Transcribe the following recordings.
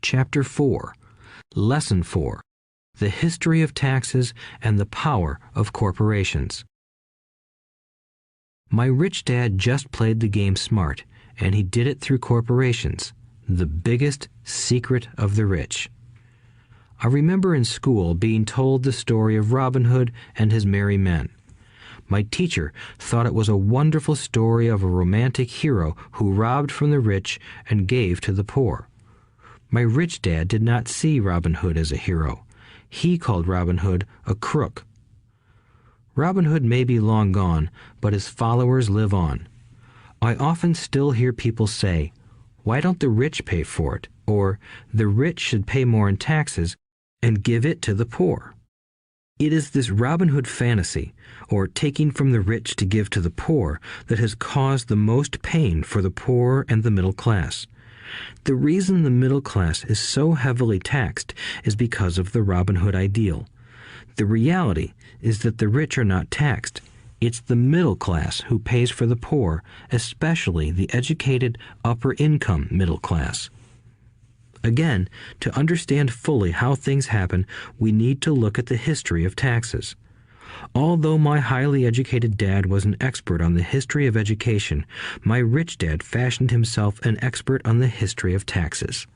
Chapter 4, Lesson 4, The History of Taxes and the Power of Corporations. My rich dad just played the game smart, and he did it through corporations, the biggest secret of the rich. I remember in school being told the story of Robin Hood and his merry men. My teacher thought it was a wonderful story of a romantic hero who robbed from the rich and gave to the poor. My rich dad did not see Robin Hood as a hero. He called Robin Hood a crook. Robin Hood may be long gone, but his followers live on. I often still hear people say, "Why don't the rich pay for it?" or "The rich should pay more in taxes and give it to the poor." It is this Robin Hood fantasy, or taking from the rich to give to the poor, that has caused the most pain for the poor and the middle class. The reason the middle class is so heavily taxed is because of the Robin Hood ideal. The reality is that the rich are not taxed. It's the middle class who pays for the poor, especially the educated upper-income middle class. Again, to understand fully how things happen, we need to look at the history of taxes. Although my highly educated dad was an expert on the history of education, my rich dad fashioned himself an expert on the history of taxes.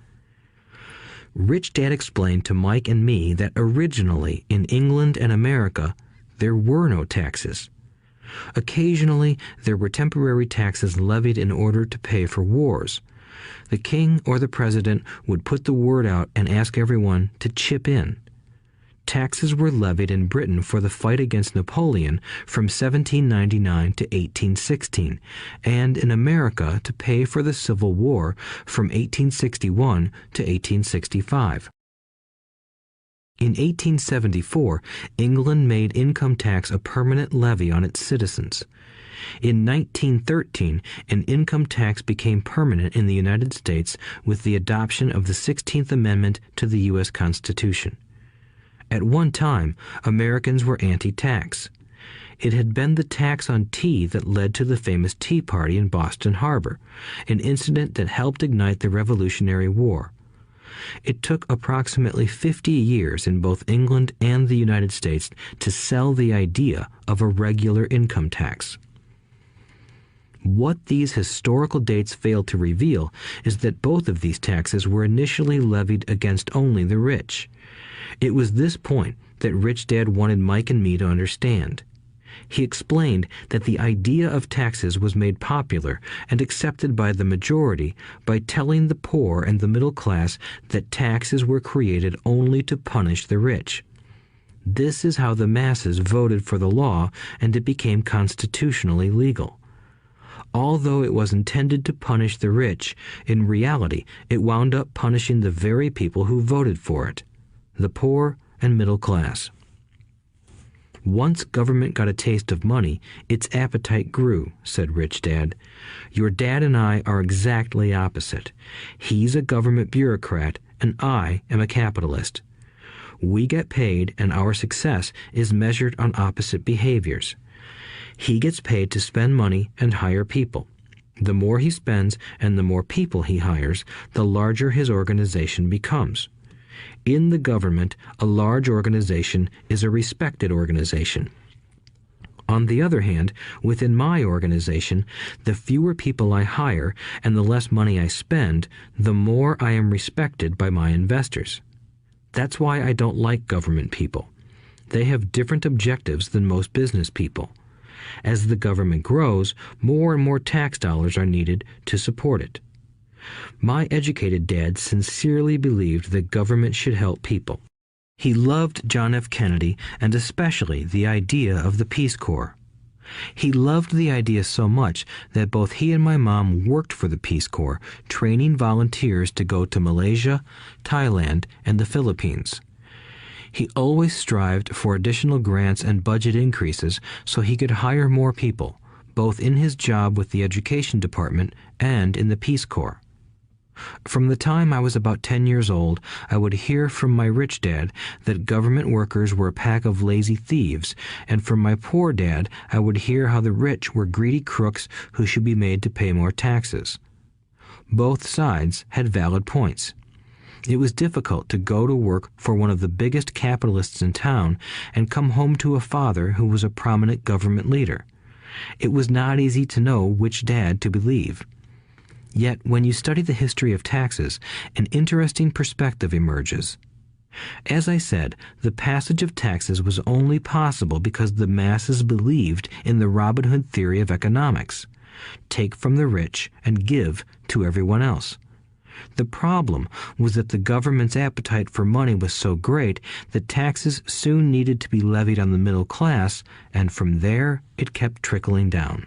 Rich Dad explained to Mike and me that originally in England and America, there were no taxes. Occasionally, there were temporary taxes levied in order to pay for wars. The king or the president would put the word out and ask everyone to chip in. Taxes were levied in Britain for the fight against Napoleon from 1799 to 1816, and in America to pay for the Civil War from 1861 to 1865. In 1874, England made income tax a permanent levy on its citizens. In 1913, an income tax became permanent in the United States with the adoption of the 16th Amendment to the U.S. Constitution. At one time, Americans were anti-tax. It had been the tax on tea that led to the famous Tea Party in Boston Harbor, an incident that helped ignite the Revolutionary War. It took approximately 50 years in both England and the United States to sell the idea of a regular income tax. What these historical dates fail to reveal is that both of these taxes were initially levied against only the rich. It was this point that Rich Dad wanted Mike and me to understand. He explained that the idea of taxes was made popular and accepted by the majority by telling the poor and the middle class that taxes were created only to punish the rich. This is how the masses voted for the law, and it became constitutionally legal. Although it was intended to punish the rich, in reality it wound up punishing the very people who voted for it, the poor and middle class. Once government got a taste of money, its appetite grew, said Rich Dad. Your dad and I are exactly opposite. He's a government bureaucrat, and I am a capitalist. We get paid, and our success is measured on opposite behaviors. He gets paid to spend money and hire people. The more he spends and the more people he hires, the larger his organization becomes. In the government, a large organization is a respected organization. On the other hand, within my organization, the fewer people I hire and the less money I spend, the more I am respected by my investors. That's why I don't like government people. They have different objectives than most business people. As the government grows, more and more tax dollars are needed to support it. My educated dad sincerely believed that government should help people. He loved John F. Kennedy and especially the idea of the Peace Corps. He loved the idea so much that both he and my mom worked for the Peace Corps, training volunteers to go to Malaysia, Thailand, and the Philippines. He always strived for additional grants and budget increases so he could hire more people, both in his job with the Education Department and in the Peace Corps. From the time I was about 10 years old, I would hear from my rich dad that government workers were a pack of lazy thieves, and from my poor dad I would hear how the rich were greedy crooks who should be made to pay more taxes. Both sides had valid points. It was difficult to go to work for one of the biggest capitalists in town and come home to a father who was a prominent government leader. It was not easy to know which dad to believe. Yet, when you study the history of taxes, an interesting perspective emerges. As I said, the passage of taxes was only possible because the masses believed in the Robin Hood theory of economics. Take from the rich and give to everyone else. The problem was that the government's appetite for money was so great that taxes soon needed to be levied on the middle class, and from there it kept trickling down.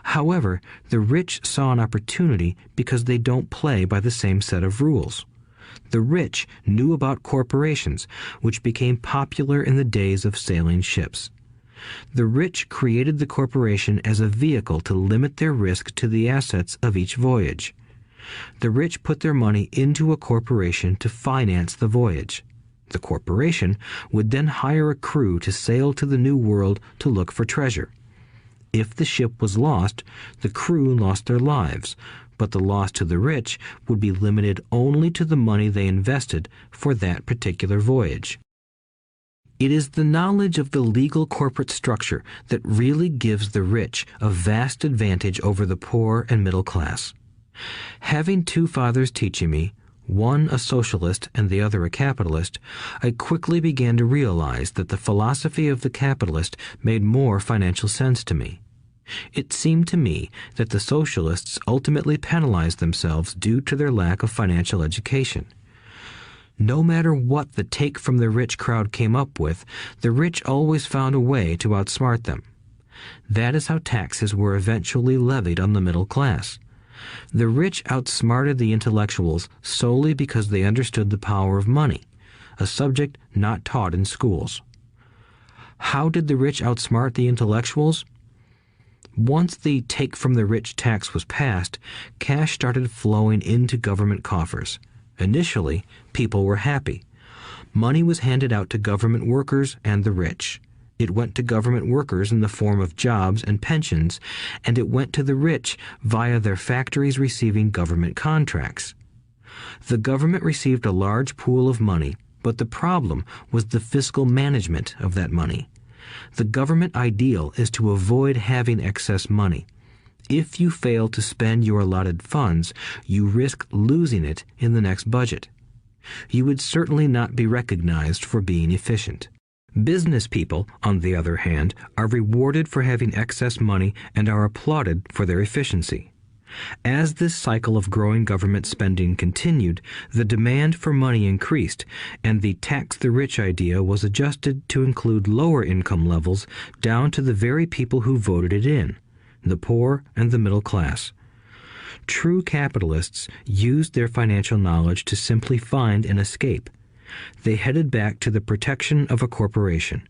However, the rich saw an opportunity because they don't play by the same set of rules. The rich knew about corporations, which became popular in the days of sailing ships. The rich created the corporation as a vehicle to limit their risk to the assets of each voyage. The rich put their money into a corporation to finance the voyage. The corporation would then hire a crew to sail to the New World to look for treasure. If the ship was lost, the crew lost their lives, but the loss to the rich would be limited only to the money they invested for that particular voyage. It is the knowledge of the legal corporate structure that really gives the rich a vast advantage over the poor and middle class. Having two fathers teaching me, one a socialist and the other a capitalist, I quickly began to realize that the philosophy of the capitalist made more financial sense to me. It seemed to me that the socialists ultimately penalized themselves due to their lack of financial education. No matter what the take from the rich crowd came up with, the rich always found a way to outsmart them. That is how taxes were eventually levied on the middle class. The rich outsmarted the intellectuals solely because they understood the power of money, a subject not taught in schools. How did the rich outsmart the intellectuals? Once the take from the rich tax was passed, cash started flowing into government coffers. Initially, people were happy. Money was handed out to government workers and the rich. It went to government workers in the form of jobs and pensions, and it went to the rich via their factories receiving government contracts. The government received a large pool of money, but the problem was the fiscal management of that money. The government ideal is to avoid having excess money. If you fail to spend your allotted funds, you risk losing it in the next budget. You would certainly not be recognized for being efficient. Business people, on the other hand, are rewarded for having excess money and are applauded for their efficiency. As this cycle of growing government spending continued, the demand for money increased, and the tax the rich idea was adjusted to include lower income levels down to the very people who voted it in, the poor and the middle class. True capitalists used their financial knowledge to simply find an escape. They headed back to the protection of a corporation.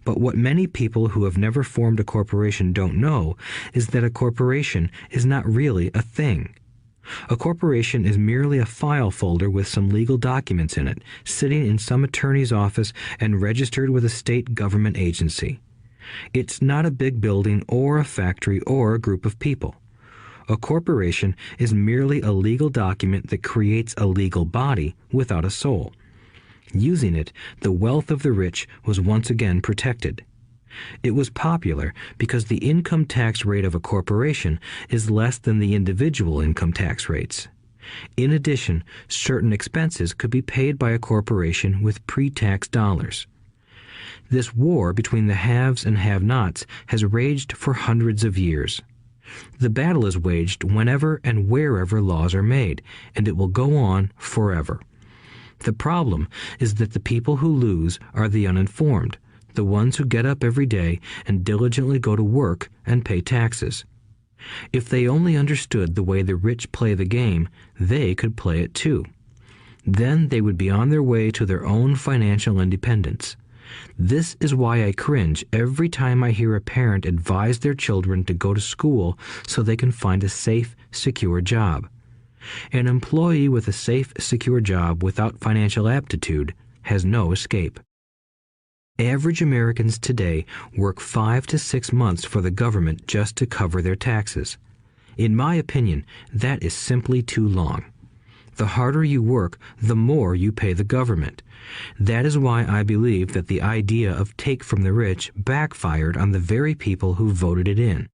But what many people who have never formed a corporation don't know is that a corporation is not really a thing. A corporation is merely a file folder with some legal documents in it, sitting in some attorney's office and registered with a state government agency. It's not a big building or a factory or a group of people. A corporation is merely a legal document that creates a legal body without a soul. Using it, the wealth of the rich was once again protected. It was popular because the income tax rate of a corporation is less than the individual income tax rates. In addition, certain expenses could be paid by a corporation with pre-tax dollars. This war between the haves and have-nots has raged for hundreds of years. The battle is waged whenever and wherever laws are made, and it will go on forever. The problem is that the people who lose are the uninformed, the ones who get up every day and diligently go to work and pay taxes. If they only understood the way the rich play the game, they could play it too. Then they would be on their way to their own financial independence. This is why I cringe every time I hear a parent advise their children to go to school so they can find a safe, secure job. An employee with a safe, secure job without financial aptitude has no escape. Average Americans today work 5 to 6 months for the government just to cover their taxes. In my opinion, that is simply too long. The harder you work, the more you pay the government. That is why I believe that the idea of take from the rich backfired on the very people who voted it in.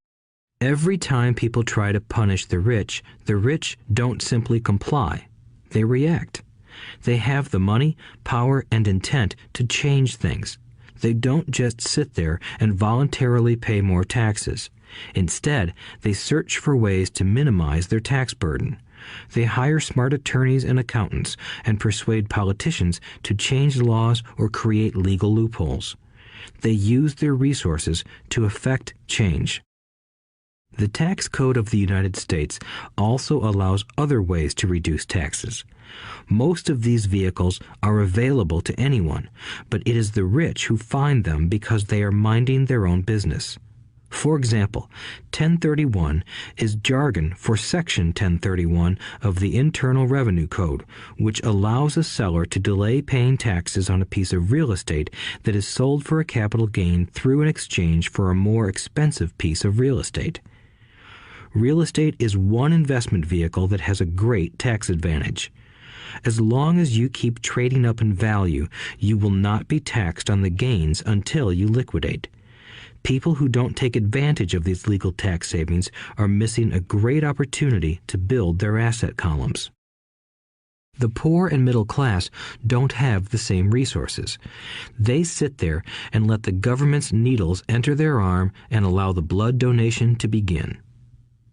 Every time people try to punish the rich don't simply comply. They react. They have the money, power, and intent to change things. They don't just sit there and voluntarily pay more taxes. Instead, they search for ways to minimize their tax burden. They hire smart attorneys and accountants and persuade politicians to change laws or create legal loopholes. They use their resources to effect change. The tax code of the United States also allows other ways to reduce taxes. Most of these vehicles are available to anyone, but it is the rich who find them because they are minding their own business. For example, 1031 is jargon for Section 1031 of the Internal Revenue Code, which allows a seller to delay paying taxes on a piece of real estate that is sold for a capital gain through an exchange for a more expensive piece of real estate. Real estate is one investment vehicle that has a great tax advantage. As long as you keep trading up in value, you will not be taxed on the gains until you liquidate. People who don't take advantage of these legal tax savings are missing a great opportunity to build their asset columns. The poor and middle class don't have the same resources. They sit there and let the government's needles enter their arm and allow the blood donation to begin.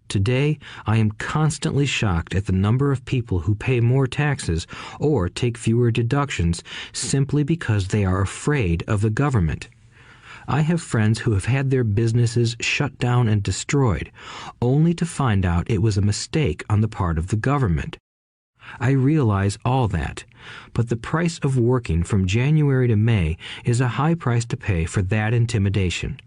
Today, I am constantly shocked at the number of people who pay more taxes or take fewer deductions simply because they are afraid of the government. I have friends who have had their businesses shut down and destroyed, only to find out it was a mistake on the part of the government. I realize all that, but the price of working from January to May is a high price to pay for that intimidation.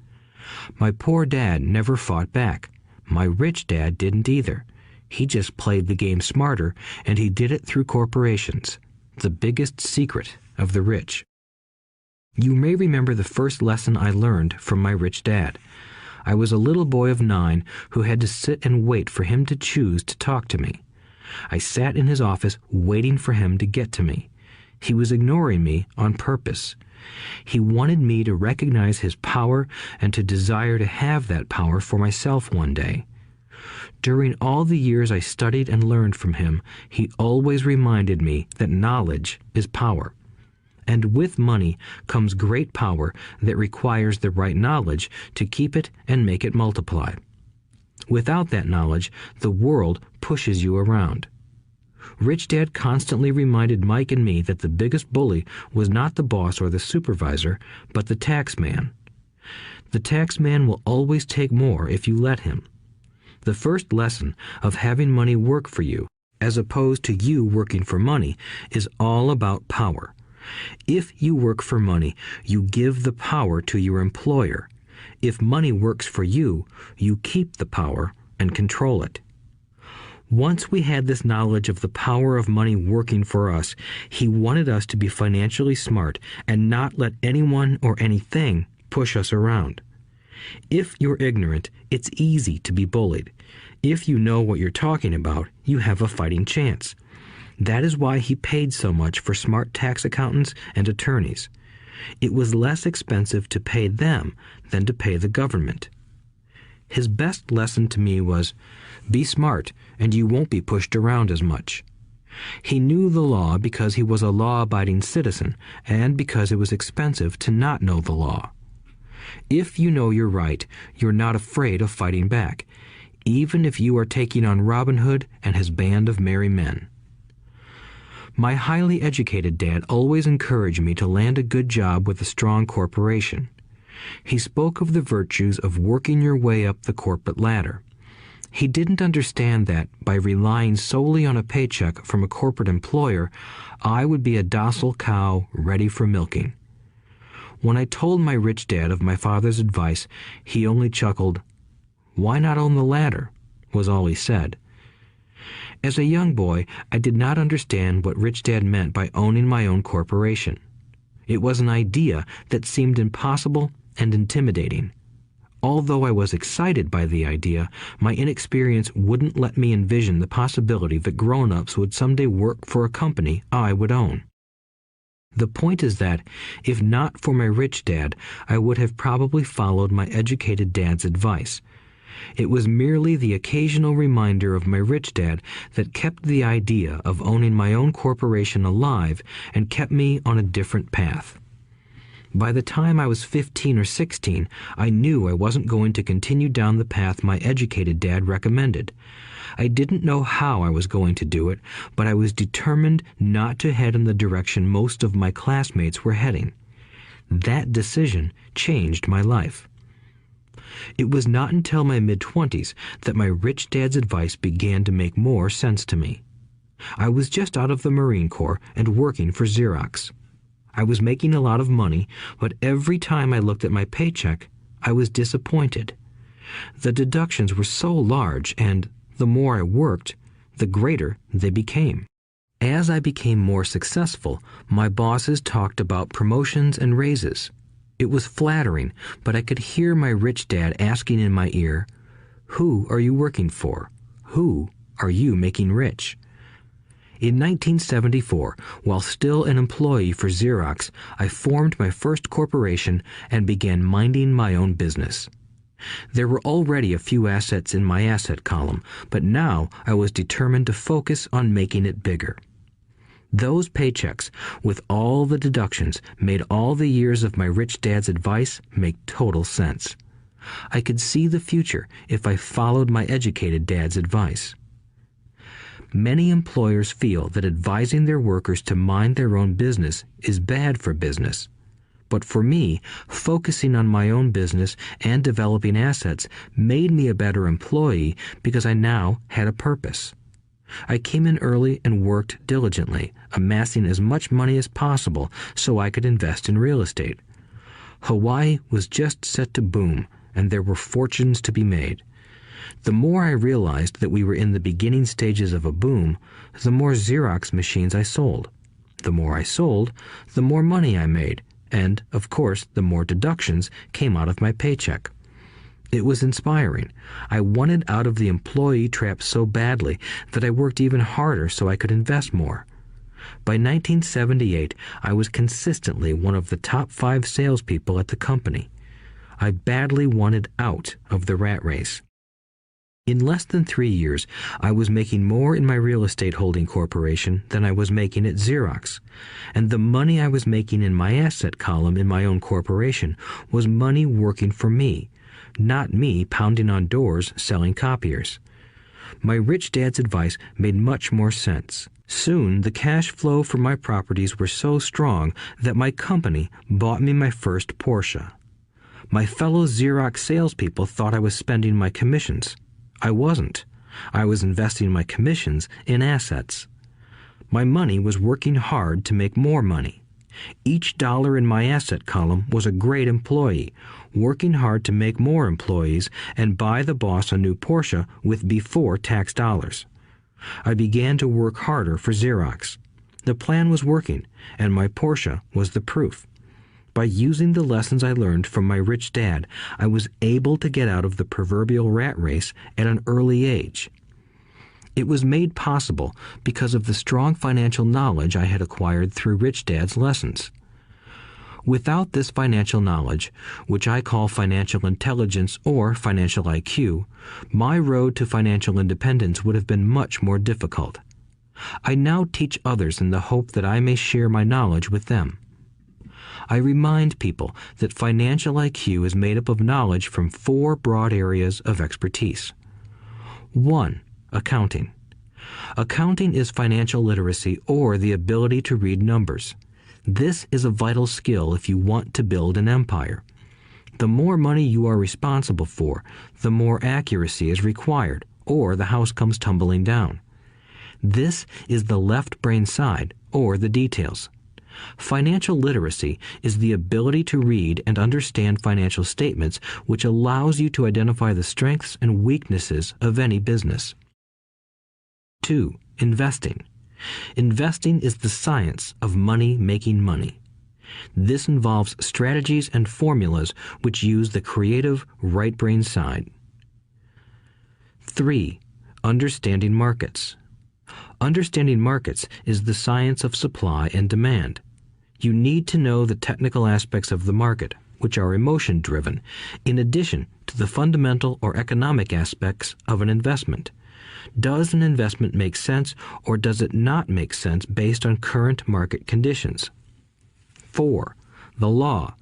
My poor dad never fought back. My rich dad didn't either. He just played the game smarter, and he did it through corporations, the biggest secret of the rich. You may remember the first lesson I learned from my rich dad. I was a little boy of 9 who had to sit and wait for him to choose to talk to me. I sat in his office waiting for him to get to me. He was ignoring me on purpose. He wanted me to recognize his power and to desire to have that power for myself one day. During all the years I studied and learned from him, he always reminded me that knowledge is power. And with money comes great power that requires the right knowledge to keep it and make it multiply. Without that knowledge, the world pushes you around. Rich Dad constantly reminded Mike and me that the biggest bully was not the boss or the supervisor, but the tax man. The tax man will always take more if you let him. The first lesson of having money work for you, as opposed to you working for money, is all about power. If you work for money, you give the power to your employer. If money works for you, you keep the power and control it. Once we had this knowledge of the power of money working for us, he wanted us to be financially smart and not let anyone or anything push us around. If you're ignorant, it's easy to be bullied. If you know what you're talking about, you have a fighting chance. That is why he paid so much for smart tax accountants and attorneys. It was less expensive to pay them than to pay the government. His best lesson to me was, be smart and you won't be pushed around as much. He knew the law because he was a law-abiding citizen and because it was expensive to not know the law. If you know you're right, you're not afraid of fighting back, even if you are taking on Robin Hood and his band of merry men. My highly educated dad always encouraged me to land a good job with a strong corporation. He spoke of the virtues of working your way up the corporate ladder. He didn't understand that, by relying solely on a paycheck from a corporate employer, I would be a docile cow ready for milking. When I told my rich dad of my father's advice, he only chuckled. "Why not own the ladder?" was all he said. As a young boy, I did not understand what Rich Dad meant by owning my own corporation. It was an idea that seemed impossible and intimidating. Although I was excited by the idea, my inexperience wouldn't let me envision the possibility that grown-ups would someday work for a company I would own. The point is that, if not for my rich dad, I would have probably followed my educated dad's advice. It was merely the occasional reminder of my rich dad that kept the idea of owning my own corporation alive and kept me on a different path. By the time I was 15 or 16, I knew I wasn't going to continue down the path my educated dad recommended. I didn't know how I was going to do it, but I was determined not to head in the direction most of my classmates were heading. That decision changed my life. It was not until my mid-20s that my rich dad's advice began to make more sense to me. I was just out of the Marine Corps and working for Xerox. I was making a lot of money, but every time I looked at my paycheck, I was disappointed. The deductions were so large, and the more I worked, the greater they became. As I became more successful, my bosses talked about promotions and raises. It was flattering, but I could hear my rich dad asking in my ear, "Who are you working for? Who are you making rich?" In 1974, while still an employee for Xerox, I formed my first corporation and began minding my own business. There were already a few assets in my asset column, but now I was determined to focus on making it bigger. Those paychecks, with all the deductions, made all the years of my rich dad's advice make total sense. I could see the future if I followed my educated dad's advice. Many employers feel that advising their workers to mind their own business is bad for business. But for me, focusing on my own business and developing assets made me a better employee because I now had a purpose. I came in early and worked diligently, amassing as much money as possible so I could invest in real estate. Hawaii was just set to boom, and there were fortunes to be made. The more I realized that we were in the beginning stages of a boom, the more Xerox machines I sold. The more I sold, the more money I made, and, of course, the more deductions came out of my paycheck. It was inspiring. I wanted out of the employee trap so badly that I worked even harder so I could invest more. By 1978, I was consistently one of the top 5 salespeople at the company. I badly wanted out of the rat race. In less than 3 years, I was making more in my real estate holding corporation than I was making at Xerox, and the money I was making in my asset column in my own corporation was money working for me, not me pounding on doors selling copiers. My rich dad's advice made much more sense. Soon, the cash flow from my properties were so strong that my company bought me my first Porsche. My fellow Xerox salespeople thought I was spending my commissions. I wasn't. I was investing my commissions in assets. My money was working hard to make more money. Each dollar in my asset column was a great employee, working hard to make more employees and buy the boss a new Porsche with before-tax dollars. I began to work harder for Xerox. The plan was working, and my Porsche was the proof. By using the lessons I learned from my rich dad, I was able to get out of the proverbial rat race at an early age. It was made possible because of the strong financial knowledge I had acquired through rich dad's lessons. Without this financial knowledge, which I call financial intelligence or financial IQ, my road to financial independence would have been much more difficult. I now teach others in the hope that I may share my knowledge with them. I remind people that financial IQ is made up of knowledge from 4 broad areas of expertise. 1. Accounting. Accounting is financial literacy or the ability to read numbers. This is a vital skill if you want to build an empire. The more money you are responsible for, the more accuracy is required, or the house comes tumbling down. This is the left brain side, or the details. Financial literacy is the ability to read and understand financial statements, which allows you to identify the strengths and weaknesses of any business. 2. Investing. Investing is the science of money making money. This involves strategies and formulas which use the creative right brain side. 3. Understanding markets. Understanding markets is the science of supply and demand. You need to know the technical aspects of the market, which are emotion-driven, in addition to the fundamental or economic aspects of an investment. Does an investment make sense or does it not make sense based on current market conditions? 4. The law.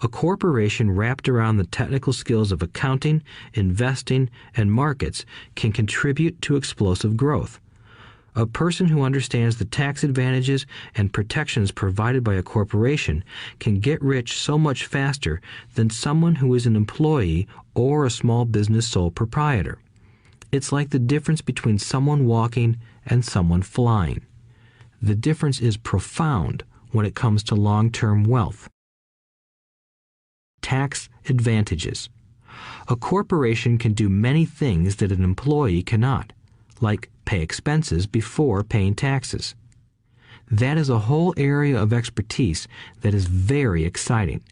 A corporation wrapped around the technical skills of accounting, investing, and markets can contribute to explosive growth. A person who understands the tax advantages and protections provided by a corporation can get rich so much faster than someone who is an employee or a small business sole proprietor. It's like the difference between someone walking and someone flying. The difference is profound when it comes to long-term wealth. Tax advantages. A corporation can do many things that an employee cannot, like pay expenses before paying taxes. That is a whole area of expertise that is very exciting.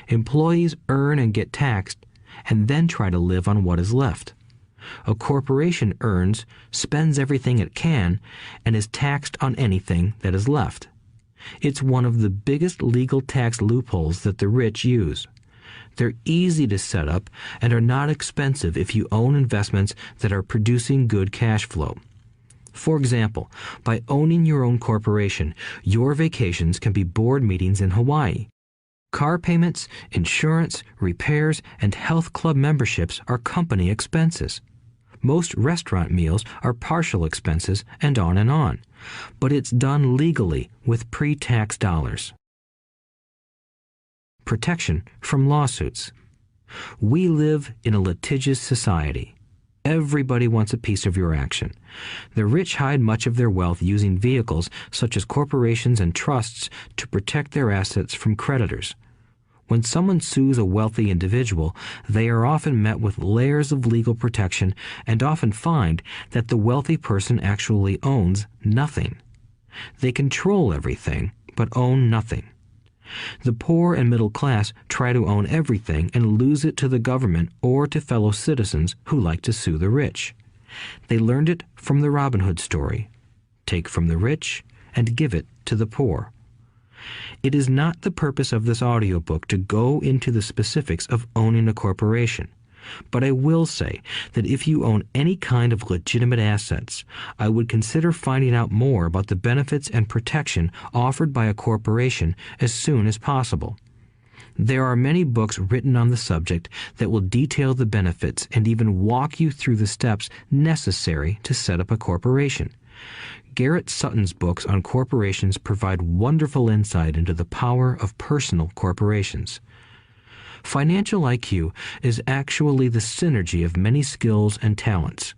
Employees earn and get taxed, and then try to live on what is left. A corporation earns, spends everything it can, and is taxed on anything that is left. It's one of the biggest legal tax loopholes that the rich use. They're easy to set up and are not expensive if you own investments that are producing good cash flow. For example, by owning your own corporation, your vacations can be board meetings in Hawaii. Car payments, insurance, repairs, and health club memberships are company expenses. Most restaurant meals are partial expenses, and on. But it's done legally with pre-tax dollars. Protection from lawsuits. We live in a litigious society. Everybody wants a piece of your action. The rich hide much of their wealth using vehicles such as corporations and trusts to protect their assets from creditors. When someone sues a wealthy individual, they are often met with layers of legal protection and often find that the wealthy person actually owns nothing. They control everything, but own nothing. The poor and middle class try to own everything and lose it to the government or to fellow citizens who like to sue the rich. They learned it from the Robin Hood story. Take from the rich and give it to the poor. It is not the purpose of this audiobook to go into the specifics of owning a corporation, but I will say that if you own any kind of legitimate assets, I would consider finding out more about the benefits and protection offered by a corporation as soon as possible. There are many books written on the subject that will detail the benefits and even walk you through the steps necessary to set up a corporation. Garrett Sutton's books on corporations provide wonderful insight into the power of personal corporations. Financial IQ is actually the synergy of many skills and talents.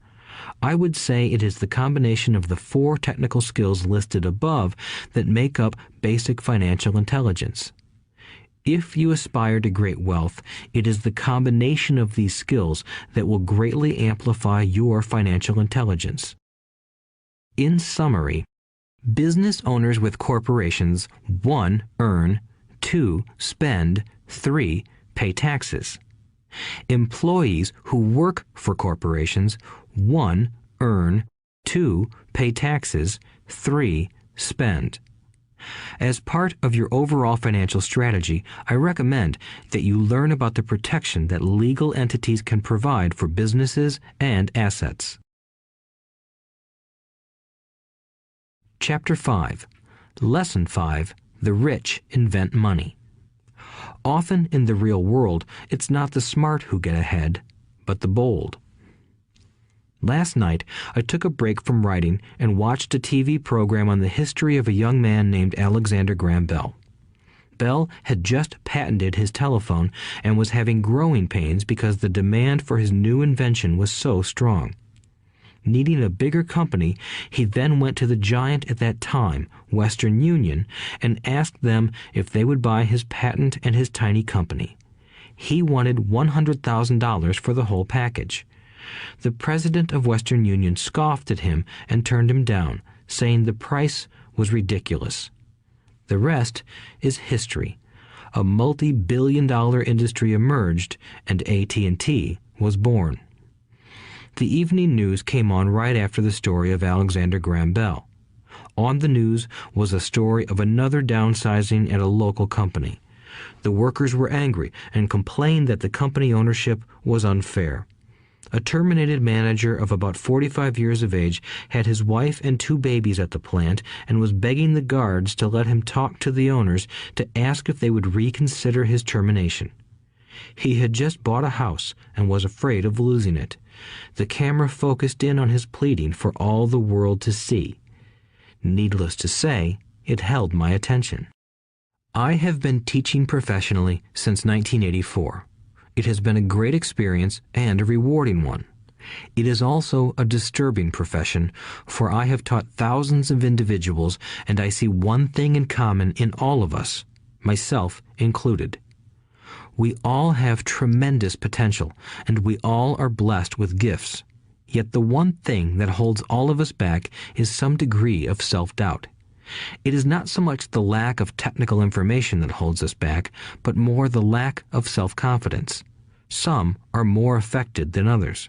I would say it is the combination of the 4 technical skills listed above that make up basic financial intelligence. If you aspire to great wealth, it is the combination of these skills that will greatly amplify your financial intelligence. In summary, business owners with corporations 1. Earn, 2. Spend, 3. Pay taxes. Employees who work for corporations 1. Earn, 2. Pay taxes, 3. Spend. As part of your overall financial strategy, I recommend that you learn about the protection that legal entities can provide for businesses and assets. Chapter 5. Lesson 5. The rich invent money. Often in the real world, it's not the smart who get ahead, but the bold. Last night, I took a break from writing and watched a TV program on the history of a young man named Alexander Graham Bell. Bell had just patented his telephone and was having growing pains because the demand for his new invention was so strong. Needing a bigger company, he then went to the giant at that time, Western Union, and asked them if they would buy his patent and his tiny company. He wanted $100,000 for the whole package. The president of Western Union scoffed at him and turned him down, saying the price was ridiculous. The rest is history. A multi-billion-dollar industry emerged, and AT&T was born. The evening news came on right after the story of Alexander Graham Bell. On the news was a story of another downsizing at a local company. The workers were angry and complained that the company ownership was unfair. A terminated manager of about 45 years of age had his wife and 2 babies at the plant and was begging the guards to let him talk to the owners to ask if they would reconsider his termination. He had just bought a house and was afraid of losing it. The camera focused in on his pleading for all the world to see. Needless to say, it held my attention. I have been teaching professionally since 1984. It has been a great experience and a rewarding one. It is also a disturbing profession, for I have taught thousands of individuals, and I see one thing in common in all of us, myself included. We all have tremendous potential, and we all are blessed with gifts. Yet the one thing that holds all of us back is some degree of self-doubt. It is not so much the lack of technical information that holds us back, but more the lack of self-confidence. Some are more affected than others.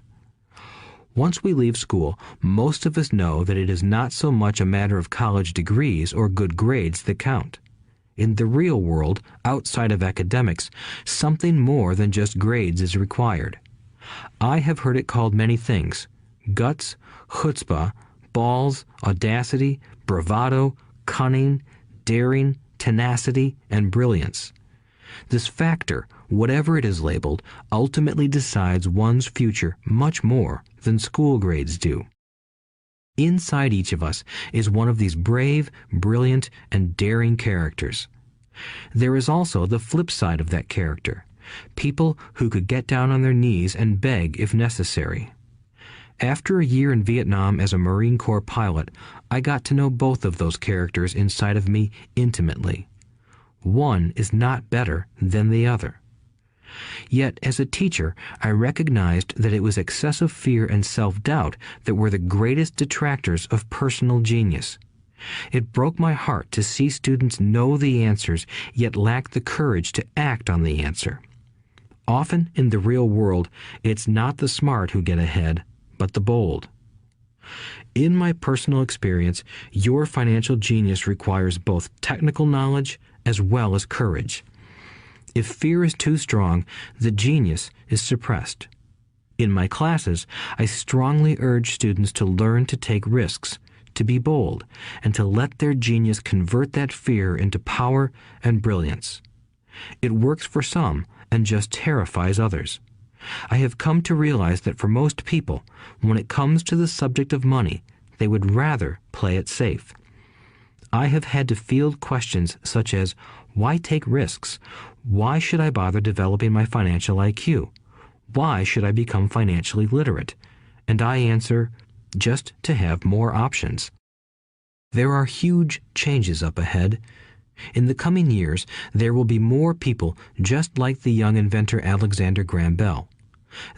Once we leave school, most of us know that it is not so much a matter of college degrees or good grades that count. In the real world, outside of academics, something more than just grades is required. I have heard it called many things: guts, chutzpah, balls, audacity, bravado, cunning, daring, tenacity, and brilliance. This factor, whatever it is labeled, ultimately decides one's future much more than school grades do. Inside each of us is one of these brave, brilliant, and daring characters. There is also the flip side of that character, people who could get down on their knees and beg if necessary. After a year in Vietnam as a Marine Corps pilot, I got to know both of those characters inside of me intimately. One is not better than the other. Yet, as a teacher, I recognized that it was excessive fear and self-doubt that were the greatest detractors of personal genius. It broke my heart to see students know the answers, yet lack the courage to act on the answer. Often in the real world, it's not the smart who get ahead, but the bold. In my personal experience, your financial genius requires both technical knowledge as well as courage. If fear is too strong, the genius is suppressed. In my classes, I strongly urge students to learn to take risks, to be bold, and to let their genius convert that fear into power and brilliance. It works for some and just terrifies others. I have come to realize that for most people, when it comes to the subject of money, they would rather play it safe. I have had to field questions such as, why take risks? Why should I bother developing my financial IQ? Why should I become financially literate? And I answer, just to have more options. There are huge changes up ahead. In the coming years, there will be more people just like the young inventor Alexander Graham Bell.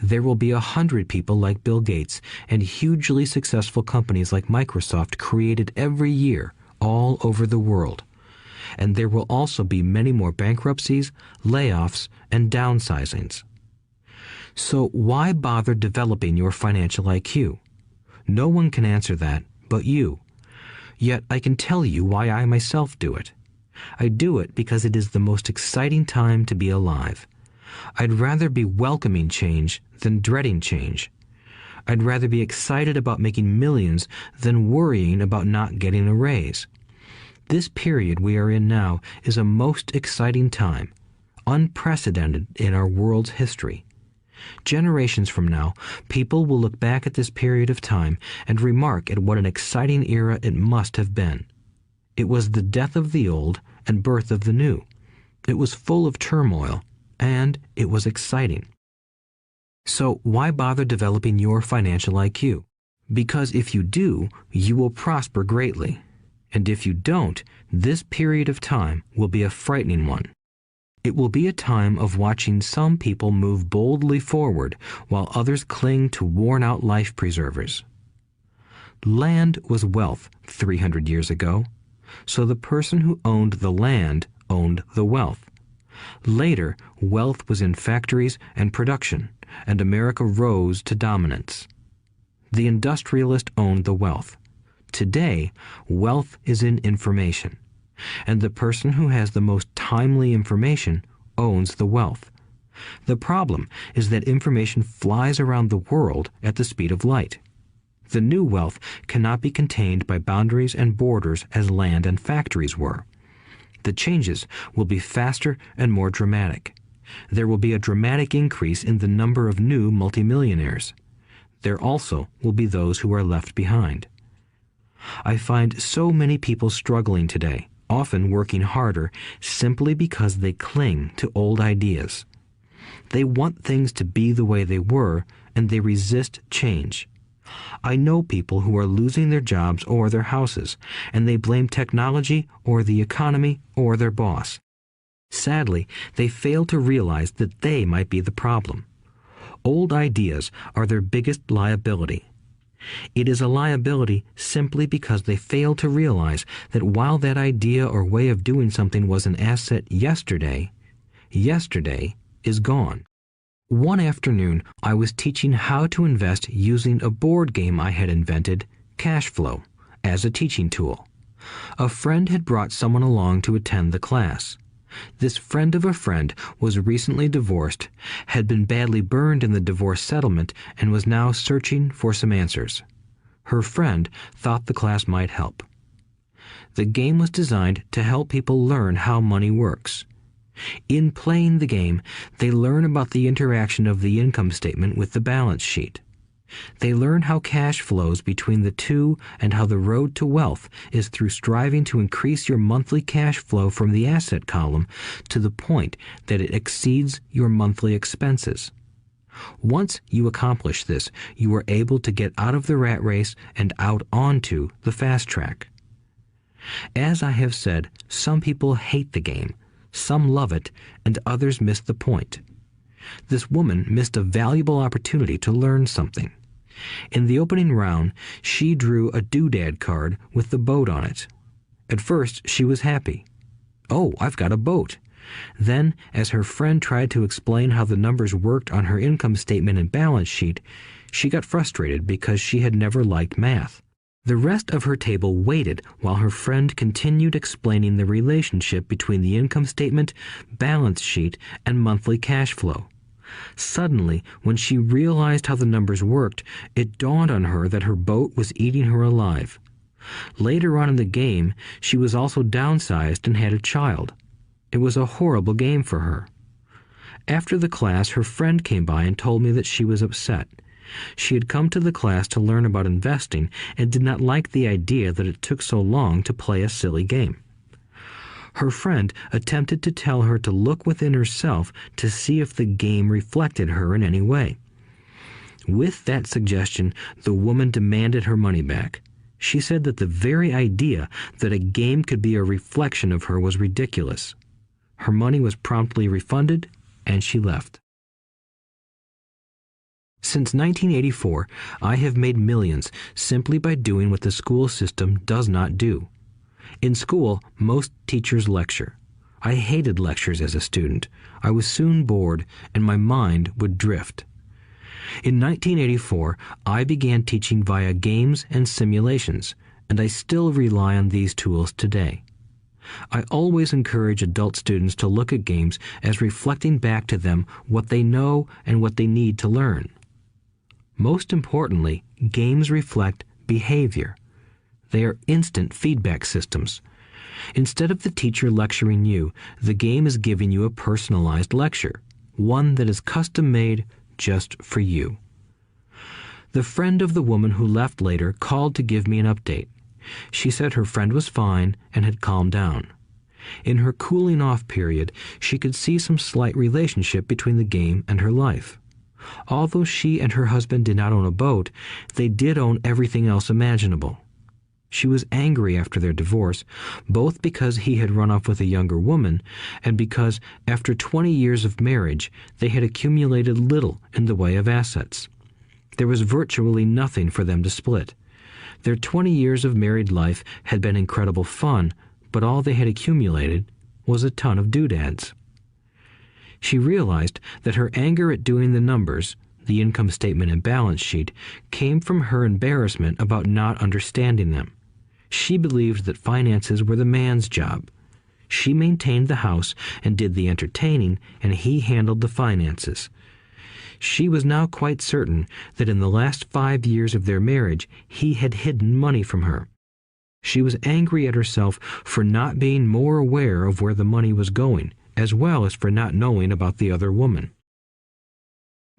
There will be 100 people like Bill Gates and hugely successful companies like Microsoft created every year all over the world. And there will also be many more bankruptcies, layoffs, and downsizings. So why bother developing your financial IQ? No one can answer that but you. Yet I can tell you why I myself do it. I do it because it is the most exciting time to be alive. I'd rather be welcoming change than dreading change. I'd rather be excited about making millions than worrying about not getting a raise. This period we are in now is a most exciting time, unprecedented in our world's history. Generations from now, people will look back at this period of time and remark at what an exciting era it must have been. It was the death of the old and birth of the new. It was full of turmoil, and it was exciting. So why bother developing your financial IQ? Because if you do, you will prosper greatly. And if you don't, this period of time will be a frightening one. It will be a time of watching some people move boldly forward while others cling to worn-out life preservers. Land was wealth 300 years ago. So the person who owned the land owned the wealth. Later, wealth was in factories and production, and America rose to dominance. The industrialist owned the wealth. Today, wealth is in information, and the person who has the most timely information owns the wealth. The problem is that information flies around the world at the speed of light. The new wealth cannot be contained by boundaries and borders as land and factories were. The changes will be faster and more dramatic. There will be a dramatic increase in the number of new multimillionaires. There also will be those who are left behind. I find so many people struggling today, often working harder, simply because they cling to old ideas. They want things to be the way they were, and they resist change. I know people who are losing their jobs or their houses, and they blame technology or the economy or their boss. Sadly, they fail to realize that they might be the problem. Old ideas are their biggest liability. It is a liability simply because they fail to realize that while that idea or way of doing something was an asset yesterday, yesterday is gone. One afternoon, I was teaching how to invest using a board game I had invented, Cash Flow, as a teaching tool. A friend had brought someone along to attend the class. This friend of a friend was recently divorced, had been badly burned in the divorce settlement, and was now searching for some answers. Her friend thought the class might help. The game was designed to help people learn how money works. In playing the game, they learn about the interaction of the income statement with the balance sheet. They learn how cash flows between the two and how the road to wealth is through striving to increase your monthly cash flow from the asset column to the point that it exceeds your monthly expenses. Once you accomplish this, you are able to get out of the rat race and out onto the fast track. As I have said, some people hate the game, some love it, and others miss the point. This woman missed a valuable opportunity to learn something. In the opening round, she drew a doodad card with the boat on it. At first, she was happy. "Oh, I've got a boat." Then, as her friend tried to explain how the numbers worked on her income statement and balance sheet, she got frustrated because she had never liked math. The rest of her table waited while her friend continued explaining the relationship between the income statement, balance sheet, and monthly cash flow. Suddenly, when she realized how the numbers worked, it dawned on her that her boat was eating her alive. Later on in the game, she was also downsized and had a child. It was a horrible game for her. After the class, her friend came by and told me that she was upset. She had come to the class to learn about investing and did not like the idea that it took so long to play a silly game. Her friend attempted to tell her to look within herself to see if the game reflected her in any way. With that suggestion, the woman demanded her money back. She said that the very idea that a game could be a reflection of her was ridiculous. Her money was promptly refunded, and she left. Since 1984, I have made millions simply by doing what the school system does not do. In school, most teachers lecture. I hated lectures as a student. I was soon bored, and my mind would drift. In 1984, I began teaching via games and simulations, and I still rely on these tools today. I always encourage adult students to look at games as reflecting back to them what they know and what they need to learn. Most importantly, games reflect behavior. They are instant feedback systems. Instead of the teacher lecturing you, the game is giving you a personalized lecture, one that is custom-made just for you. The friend of the woman who left later called to give me an update. She said her friend was fine and had calmed down. In her cooling-off period, she could see some slight relationship between the game and her life. Although she and her husband did not own a boat, they did own everything else imaginable. She was angry after their divorce, both because he had run off with a younger woman and because, after 20 years of marriage, they had accumulated little in the way of assets. There was virtually nothing for them to split. Their 20 years of married life had been incredible fun, but all they had accumulated was a ton of doodads. She realized that her anger at doing the numbers, the income statement and balance sheet, came from her embarrassment about not understanding them. She believed that finances were the man's job. She maintained the house and did the entertaining, and he handled the finances. She was now quite certain that in the last 5 years of their marriage, he had hidden money from her. She was angry at herself for not being more aware of where the money was going, as well as for not knowing about the other woman.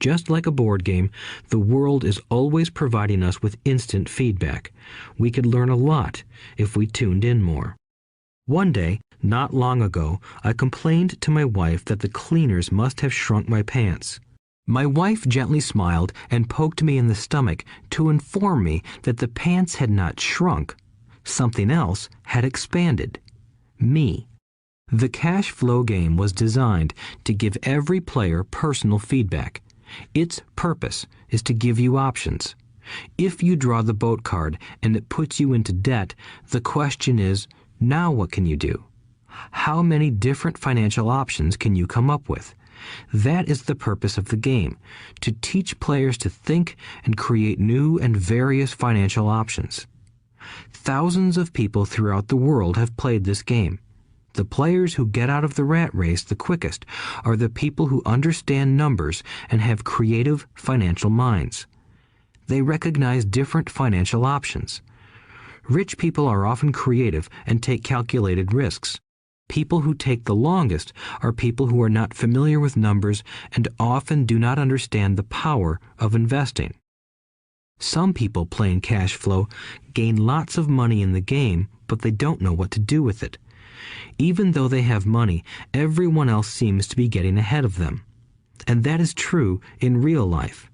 Just like a board game, the world is always providing us with instant feedback. We could learn a lot if we tuned in more. One day, not long ago, I complained to my wife that the cleaners must have shrunk my pants. My wife gently smiled and poked me in the stomach to inform me that the pants had not shrunk. Something else had expanded. Me. The cash flow game was designed to give every player personal feedback. Its purpose is to give you options. If you draw the boat card and it puts you into debt, the question is, now what can you do? How many different financial options can you come up with? That is the purpose of the game, to teach players to think and create new and various financial options. Thousands of people throughout the world have played this game. The players who get out of the rat race the quickest are the people who understand numbers and have creative financial minds. They recognize different financial options. Rich people are often creative and take calculated risks. People who take the longest are people who are not familiar with numbers and often do not understand the power of investing. Some people playing cash flow gain lots of money in the game, but they don't know what to do with it. Even though they have money, everyone else seems to be getting ahead of them. And that is true in real life.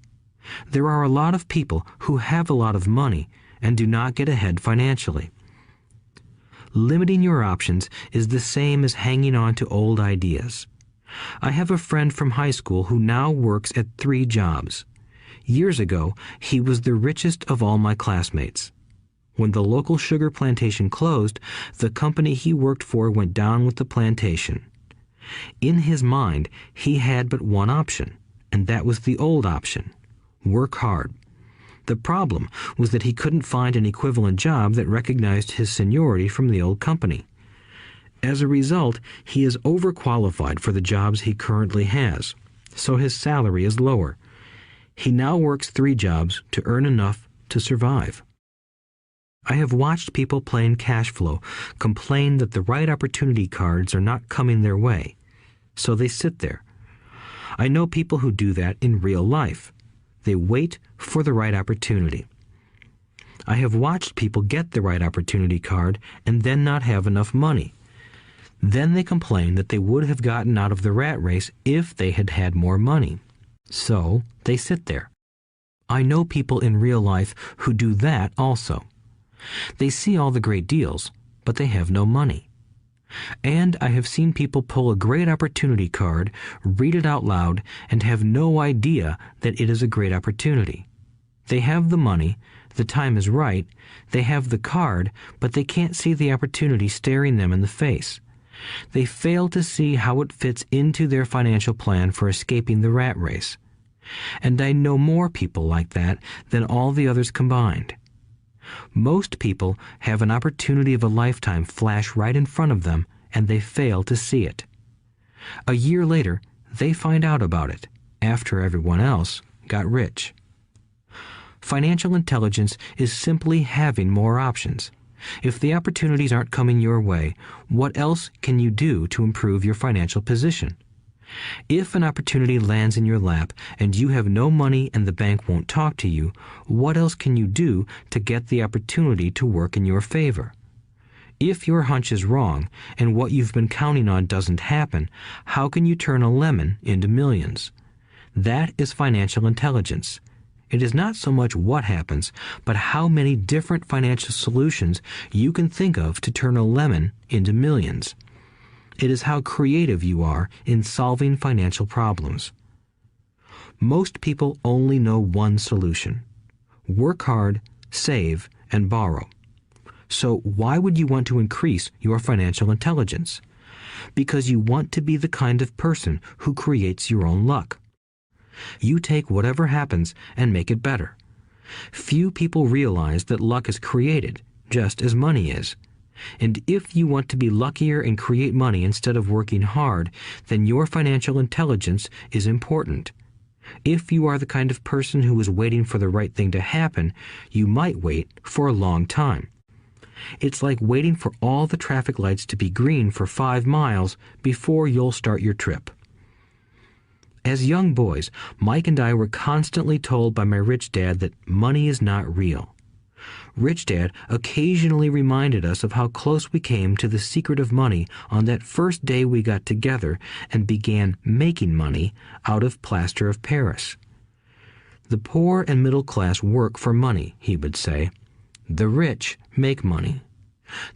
There are a lot of people who have a lot of money and do not get ahead financially. Limiting your options is the same as hanging on to old ideas. I have a friend from high school who now works at 3 jobs. Years ago, he was the richest of all my classmates. When the local sugar plantation closed, the company he worked for went down with the plantation. In his mind, he had but one option, and that was the old option: work hard. The problem was that he couldn't find an equivalent job that recognized his seniority from the old company. As a result, he is overqualified for the jobs he currently has, so his salary is lower. He now works 3 jobs to earn enough to survive. I have watched people playing cash flow complain that the right opportunity cards are not coming their way, so they sit there. I know people who do that in real life. They wait for the right opportunity. I have watched people get the right opportunity card and then not have enough money. Then they complain that they would have gotten out of the rat race if they had had more money. So they sit there. I know people in real life who do that also. They see all the great deals, but they have no money. And I have seen people pull a great opportunity card, read it out loud, and have no idea that it is a great opportunity. They have the money, the time is right, they have the card, but they can't see the opportunity staring them in the face. They fail to see how it fits into their financial plan for escaping the rat race. And I know more people like that than all the others combined. Most people have an opportunity of a lifetime flash right in front of them, and they fail to see it. A year later, they find out about it, after everyone else got rich. Financial intelligence is simply having more options. If the opportunities aren't coming your way, what else can you do to improve your financial position? If an opportunity lands in your lap and you have no money and the bank won't talk to you, what else can you do to get the opportunity to work in your favor? If your hunch is wrong and what you've been counting on doesn't happen, how can you turn a lemon into millions? That is financial intelligence. It is not so much what happens, but how many different financial solutions you can think of to turn a lemon into millions. It is how creative you are in solving financial problems. Most people only know one solution: work hard, save, and borrow. So why would you want to increase your financial intelligence? Because you want to be the kind of person who creates your own luck. You take whatever happens and make it better. Few people realize that luck is created, just as money is. And if you want to be luckier and create money instead of working hard, then your financial intelligence is important. If you are the kind of person who is waiting for the right thing to happen, you might wait for a long time. It's like waiting for all the traffic lights to be green for 5 miles before you'll start your trip. As young boys, Mike and I were constantly told by my rich dad that money is not real. Rich Dad occasionally reminded us of how close we came to the secret of money on that first day we got together and began making money out of plaster of Paris. The poor and middle class work for money, he would say. The rich make money.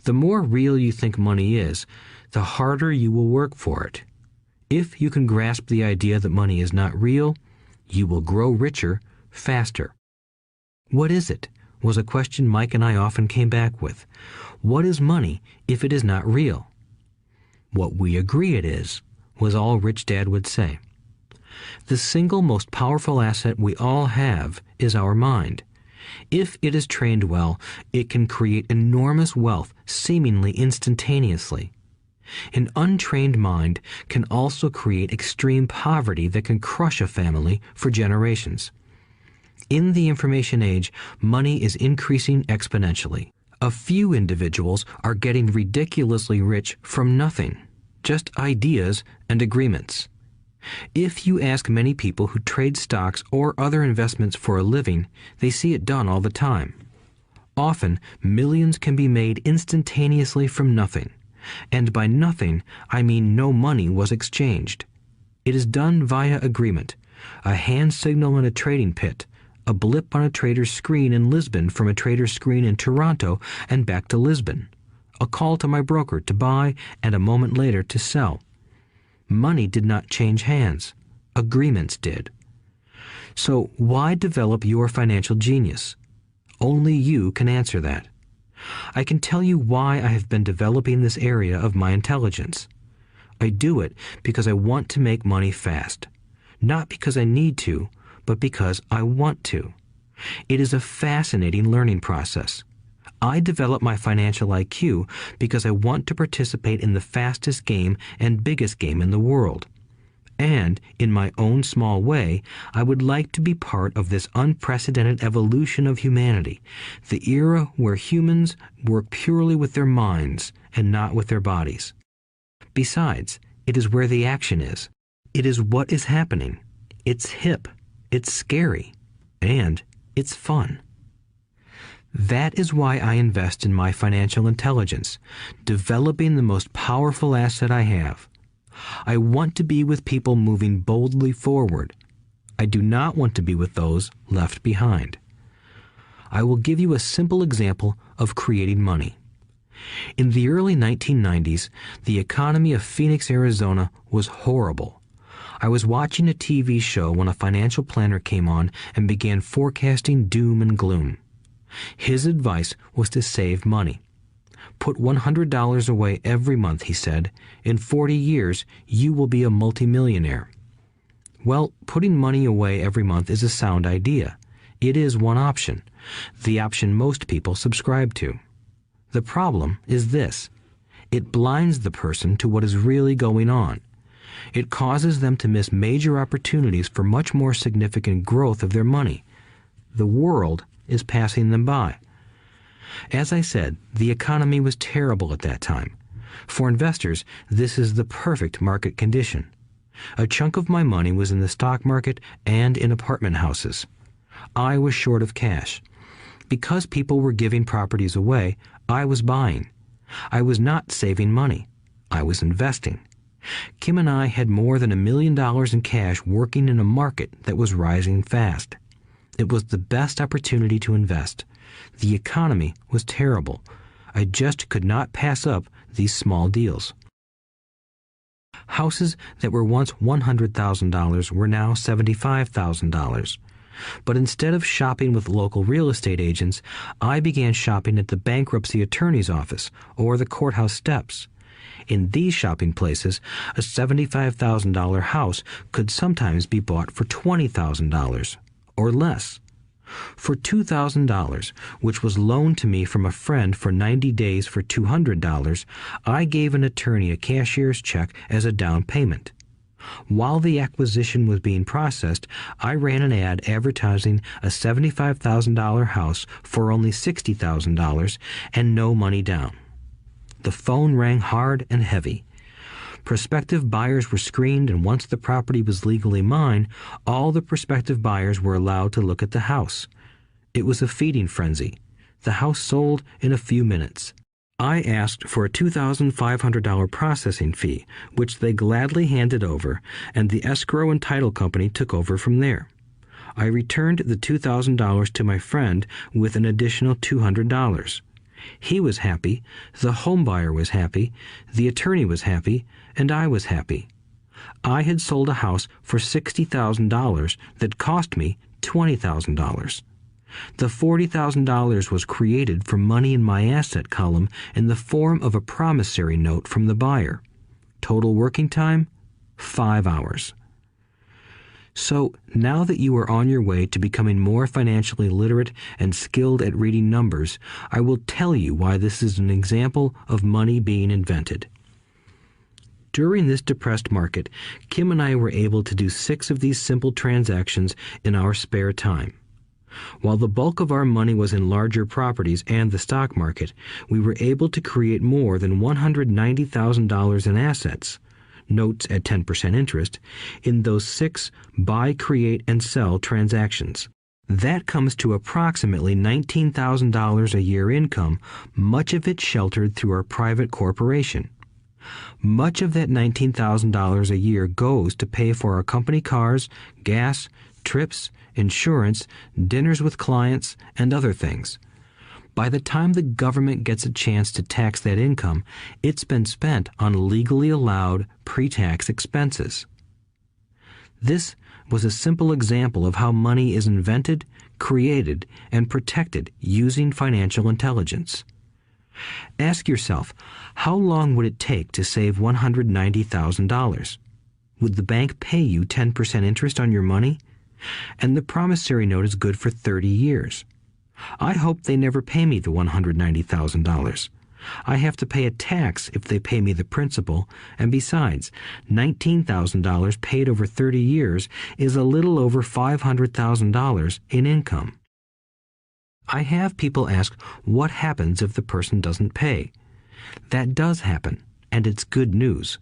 The more real you think money is, the harder you will work for it. If you can grasp the idea that money is not real, you will grow richer faster. What is it? Was a question Mike and I often came back with. What is money if it is not real? What we agree it is, was all Rich Dad would say. The single most powerful asset we all have is our mind. If it is trained well, it can create enormous wealth seemingly instantaneously. An untrained mind can also create extreme poverty that can crush a family for generations. In the information age, money is increasing exponentially. A few individuals are getting ridiculously rich from nothing, just ideas and agreements. If you ask many people who trade stocks or other investments for a living, they see it done all the time. Often, millions can be made instantaneously from nothing. And by nothing, I mean no money was exchanged. It is done via agreement, a hand signal in a trading pit, a blip on a trader's screen in Lisbon from a trader's screen in Toronto and back to Lisbon, a call to my broker to buy and a moment later to sell. Money did not change hands. Agreements did. So why develop your financial genius? Only you can answer that. I can tell you why I have been developing this area of my intelligence. I do it because I want to make money fast. Not because I need to, but because I want to. It is a fascinating learning process. I develop my financial IQ because I want to participate in the fastest game and biggest game in the world. And, in my own small way, I would like to be part of this unprecedented evolution of humanity, the era where humans work purely with their minds and not with their bodies. Besides, it is where the action is. It is what is happening. It's hip. It's scary, and it's fun. That is why I invest in my financial intelligence, developing the most powerful asset I have. I want to be with people moving boldly forward. I do not want to be with those left behind. I will give you a simple example of creating money. In the early 1990s, the economy of Phoenix, Arizona was horrible. I was watching a TV show when a financial planner came on and began forecasting doom and gloom. His advice was to save money. Put $100 away every month, he said. In 40 years, you will be a multimillionaire. Well, putting money away every month is a sound idea. It is one option, the option most people subscribe to. The problem is this. It blinds the person to what is really going on. It causes them to miss major opportunities for much more significant growth of their money. The world is passing them by. As I said, the economy was terrible at that time. For investors, this is the perfect market condition. A chunk of my money was in the stock market and in apartment houses. I was short of cash. Because people were giving properties away, I was buying. I was not saving money. I was investing. Kim and I had more than $1 million in cash working in a market that was rising fast. It was the best opportunity to invest. The economy was terrible. I just could not pass up these small deals. Houses that were once $100,000 were now $75,000. But instead of shopping with local real estate agents, I began shopping at the bankruptcy attorney's office or the courthouse steps. In these shopping places, a $75,000 house could sometimes be bought for $20,000 or less. For $2,000, which was loaned to me from a friend for 90 days for $200, I gave an attorney a cashier's check as a down payment. While the acquisition was being processed, I ran an ad advertising a $75,000 house for only $60,000 and no money down. The phone rang hard and heavy. Prospective buyers were screened, and once the property was legally mine, all the prospective buyers were allowed to look at the house. It was a feeding frenzy. The house sold in a few minutes. I asked for a $2,500 processing fee, which they gladly handed over, and the escrow and title company took over from there. I returned the $2,000 to my friend with an additional $200. He was happy, the home buyer was happy, the attorney was happy, and I was happy. I had sold a house for $60,000 that cost me $20,000. The $40,000 was created from money in my asset column in the form of a promissory note from the buyer. Total working time, 5 hours. So now that you are on your way to becoming more financially literate and skilled at reading numbers, I will tell you why this is an example of money being invented. During this depressed market, Kim and I were able to do 6 of these simple transactions in our spare time. While the bulk of our money was in larger properties and the stock market, we were able to create more than $190,000 in assets, notes at 10% interest, in those 6 buy, create, and sell transactions. That comes to approximately $19,000 a year income, much of it sheltered through our private corporation. Much of that $19,000 a year goes to pay for our company cars, gas, trips, insurance, dinners with clients, and other things. By the time the government gets a chance to tax that income, it's been spent on legally allowed pre-tax expenses. This was a simple example of how money is invented, created, and protected using financial intelligence. Ask yourself, how long would it take to save $190,000? Would the bank pay you 10% interest on your money? And the promissory note is good for 30 years. I hope they never pay me the $190,000. I have to pay a tax if they pay me the principal, and besides, $19,000 paid over 30 years is a little over $500,000 in income. I have people ask, what happens if the person doesn't pay? That does happen, and it's good news.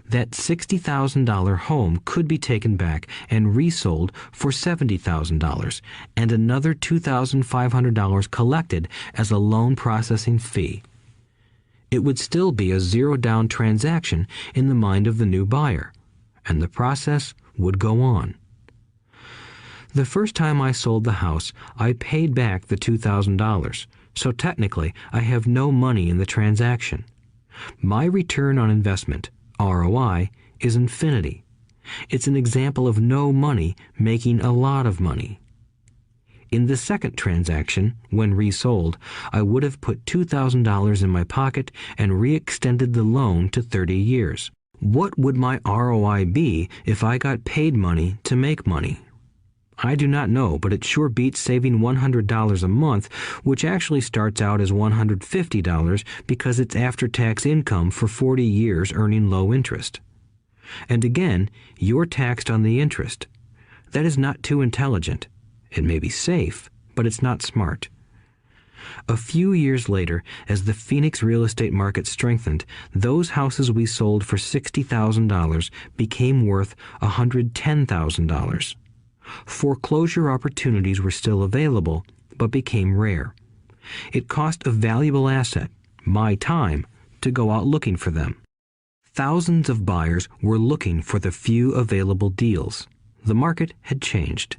That $60,000 home could be taken back and resold for $70,000 and another $2,500 collected as a loan processing fee. It would still be a zero-down transaction in the mind of the new buyer, and the process would go on. The first time I sold the house, I paid back the $2,000, so technically I have no money in the transaction. My return on investment, ROI, is infinity. It's an example of no money making a lot of money. In the second transaction, when resold, I would have put $2,000 in my pocket and re-extended the loan to 30 years. What would my ROI be if I got paid money to make money? I do not know, but it sure beats saving $100 a month, which actually starts out as $150 because it's after-tax income for 40 years earning low interest. And again, you're taxed on the interest. That is not too intelligent. It may be safe, but it's not smart. A few years later, as the Phoenix real estate market strengthened, those houses we sold for $60,000 became worth $110,000. Foreclosure opportunities were still available, but became rare. It cost a valuable asset, my time, to go out looking for them. Thousands of buyers were looking for the few available deals. The market had changed.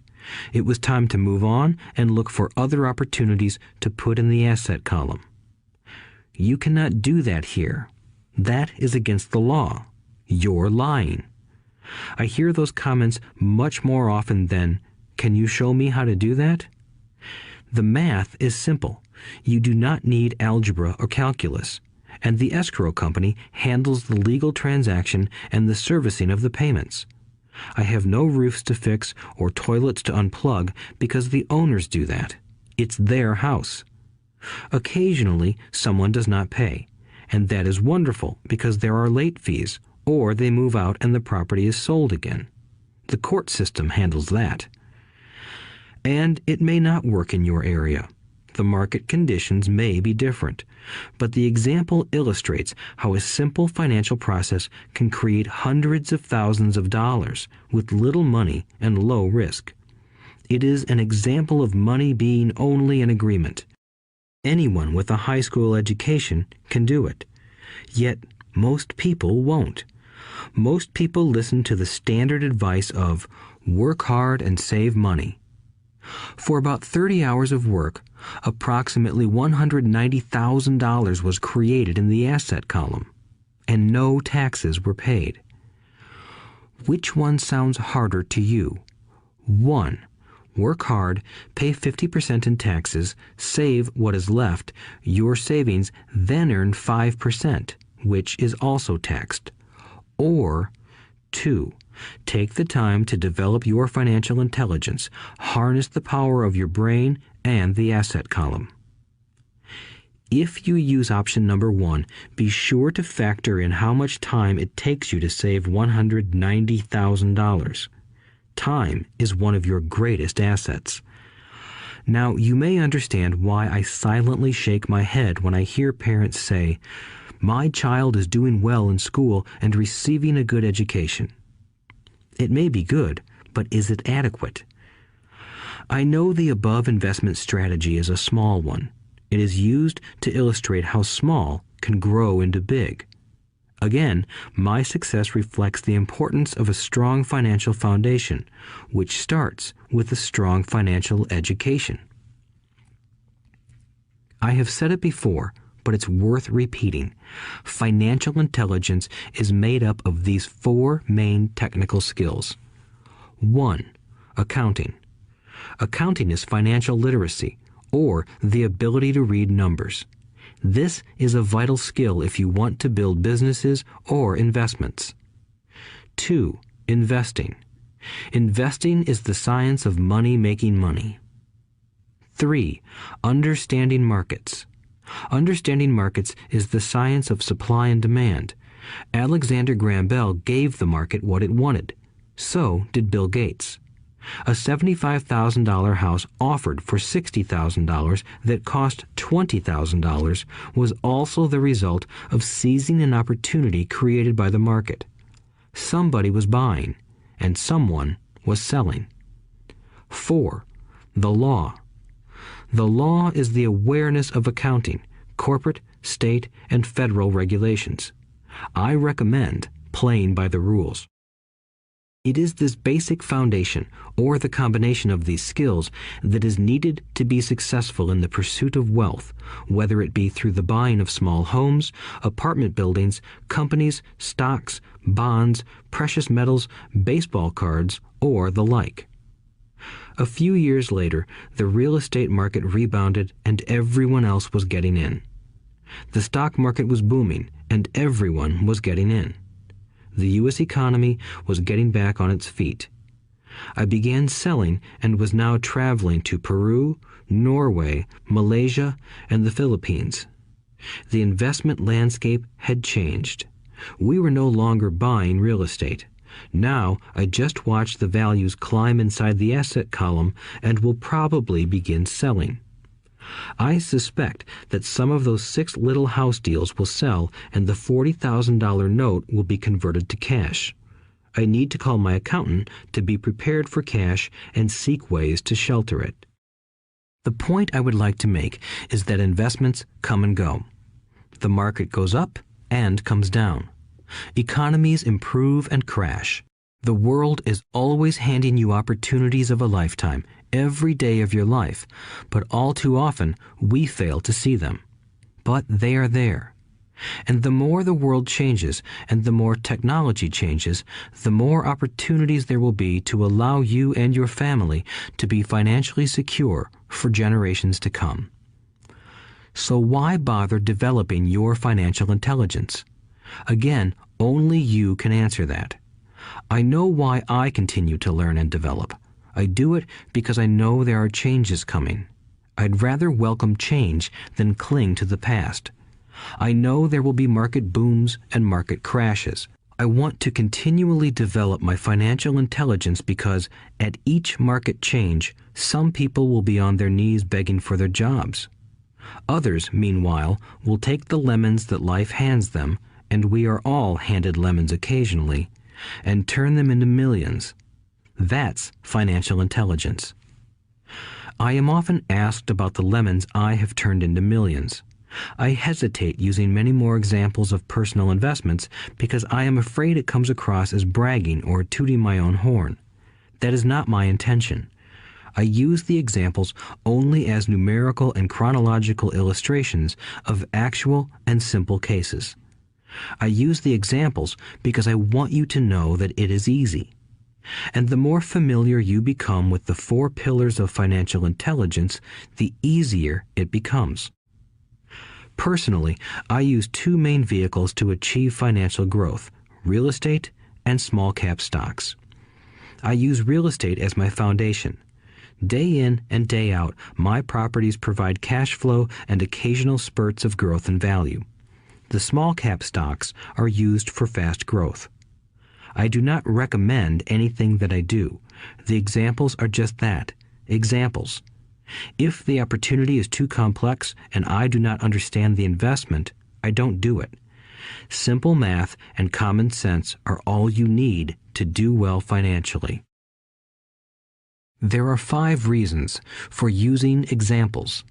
It was time to move on and look for other opportunities to put in the asset column. You cannot do that here. That is against the law. You're lying. I hear those comments much more often than, Can you show me how to do that? The math is simple. You do not need algebra or calculus, and the escrow company handles the legal transaction and the servicing of the payments. I have no roofs to fix or toilets to unplug because the owners do that. It's their house. Occasionally, someone does not pay, and that is wonderful because there are late fees, or they move out and the property is sold again. The court system handles that. And it may not work in your area. The market conditions may be different, but the example illustrates how a simple financial process can create hundreds of thousands of dollars with little money and low risk. It is an example of money being only an agreement. Anyone with a high school education can do it. Yet most people won't. Most people listen to the standard advice of work hard and save money. For about 30 hours of work, approximately $190,000 was created in the asset column, and no taxes were paid. Which one sounds harder to you? 1. Work hard, pay 50% in taxes, save what is left, your savings, then earn 5%, which is also taxed. Or 2. Take the time to develop your financial intelligence, harness the power of your brain and the asset column. If you use option number 1, be sure to factor in how much time it takes you to save $190,000. Time is one of your greatest assets. Now, you may understand why I silently shake my head when I hear parents say, "My child is doing well in school and receiving a good education." It may be good, but is it adequate? I know the above investment strategy is a small one. It is used to illustrate how small can grow into big. Again, my success reflects the importance of a strong financial foundation, which starts with a strong financial education. I have said it before, but it's worth repeating. Financial intelligence is made up of these 4 main technical skills. 1. Accounting. Accounting is financial literacy, or the ability to read numbers. This is a vital skill if you want to build businesses or investments. 2. Investing. Investing is the science of money making money. 3. Understanding markets. Understanding markets is the science of supply and demand. Alexander Graham Bell gave the market what it wanted. So did Bill Gates. A $75,000 house offered for $60,000 that cost $20,000 was also the result of seizing an opportunity created by the market. Somebody was buying, and someone was selling. 4. The law. The law is the awareness of accounting, corporate, state, and federal regulations. I recommend playing by the rules. It is this basic foundation, or the combination of these skills, that is needed to be successful in the pursuit of wealth, whether it be through the buying of small homes, apartment buildings, companies, stocks, bonds, precious metals, baseball cards, or the like. A few years later, the real estate market rebounded and everyone else was getting in. The stock market was booming and everyone was getting in. The U.S. economy was getting back on its feet. I began selling and was now traveling to Peru, Norway, Malaysia, and the Philippines. The investment landscape had changed. We were no longer buying real estate. Now I just watch the values climb inside the asset column and will probably begin selling. I suspect that some of those 6 little house deals will sell and the $40,000 note will be converted to cash. I need to call my accountant to be prepared for cash and seek ways to shelter it. The point I would like to make is that investments come and go. The market goes up and comes down. Economies improve and crash. The world is always handing you opportunities of a lifetime, every day of your life, but all too often we fail to see them. But they are there. And the more the world changes and the more technology changes, the more opportunities there will be to allow you and your family to be financially secure for generations to come. So why bother developing your financial intelligence? Again, only you can answer that. I know why I continue to learn and develop. I do it because I know there are changes coming. I'd rather welcome change than cling to the past. I know there will be market booms and market crashes. I want to continually develop my financial intelligence because at each market change, some people will be on their knees begging for their jobs. Others, meanwhile, will take the lemons that life hands them, and we are all handed lemons occasionally, and turn them into millions. That's financial intelligence. I am often asked about the lemons I have turned into millions. I hesitate using many more examples of personal investments because I am afraid it comes across as bragging or tooting my own horn. That is not my intention. I use the examples only as numerical and chronological illustrations of actual and simple cases. I use the examples because I want you to know that it is easy. And the more familiar you become with the 4 pillars of financial intelligence, the easier it becomes. Personally, I use 2 main vehicles to achieve financial growth: real estate and small cap stocks. I use real estate as my foundation. Day in and day out, my properties provide cash flow and occasional spurts of growth and value. The small cap stocks are used for fast growth. I do not recommend anything that I do. The examples are just that, examples. If the opportunity is too complex and I do not understand the investment, I don't do it. Simple math and common sense are all you need to do well financially. There are 5 reasons for using examples.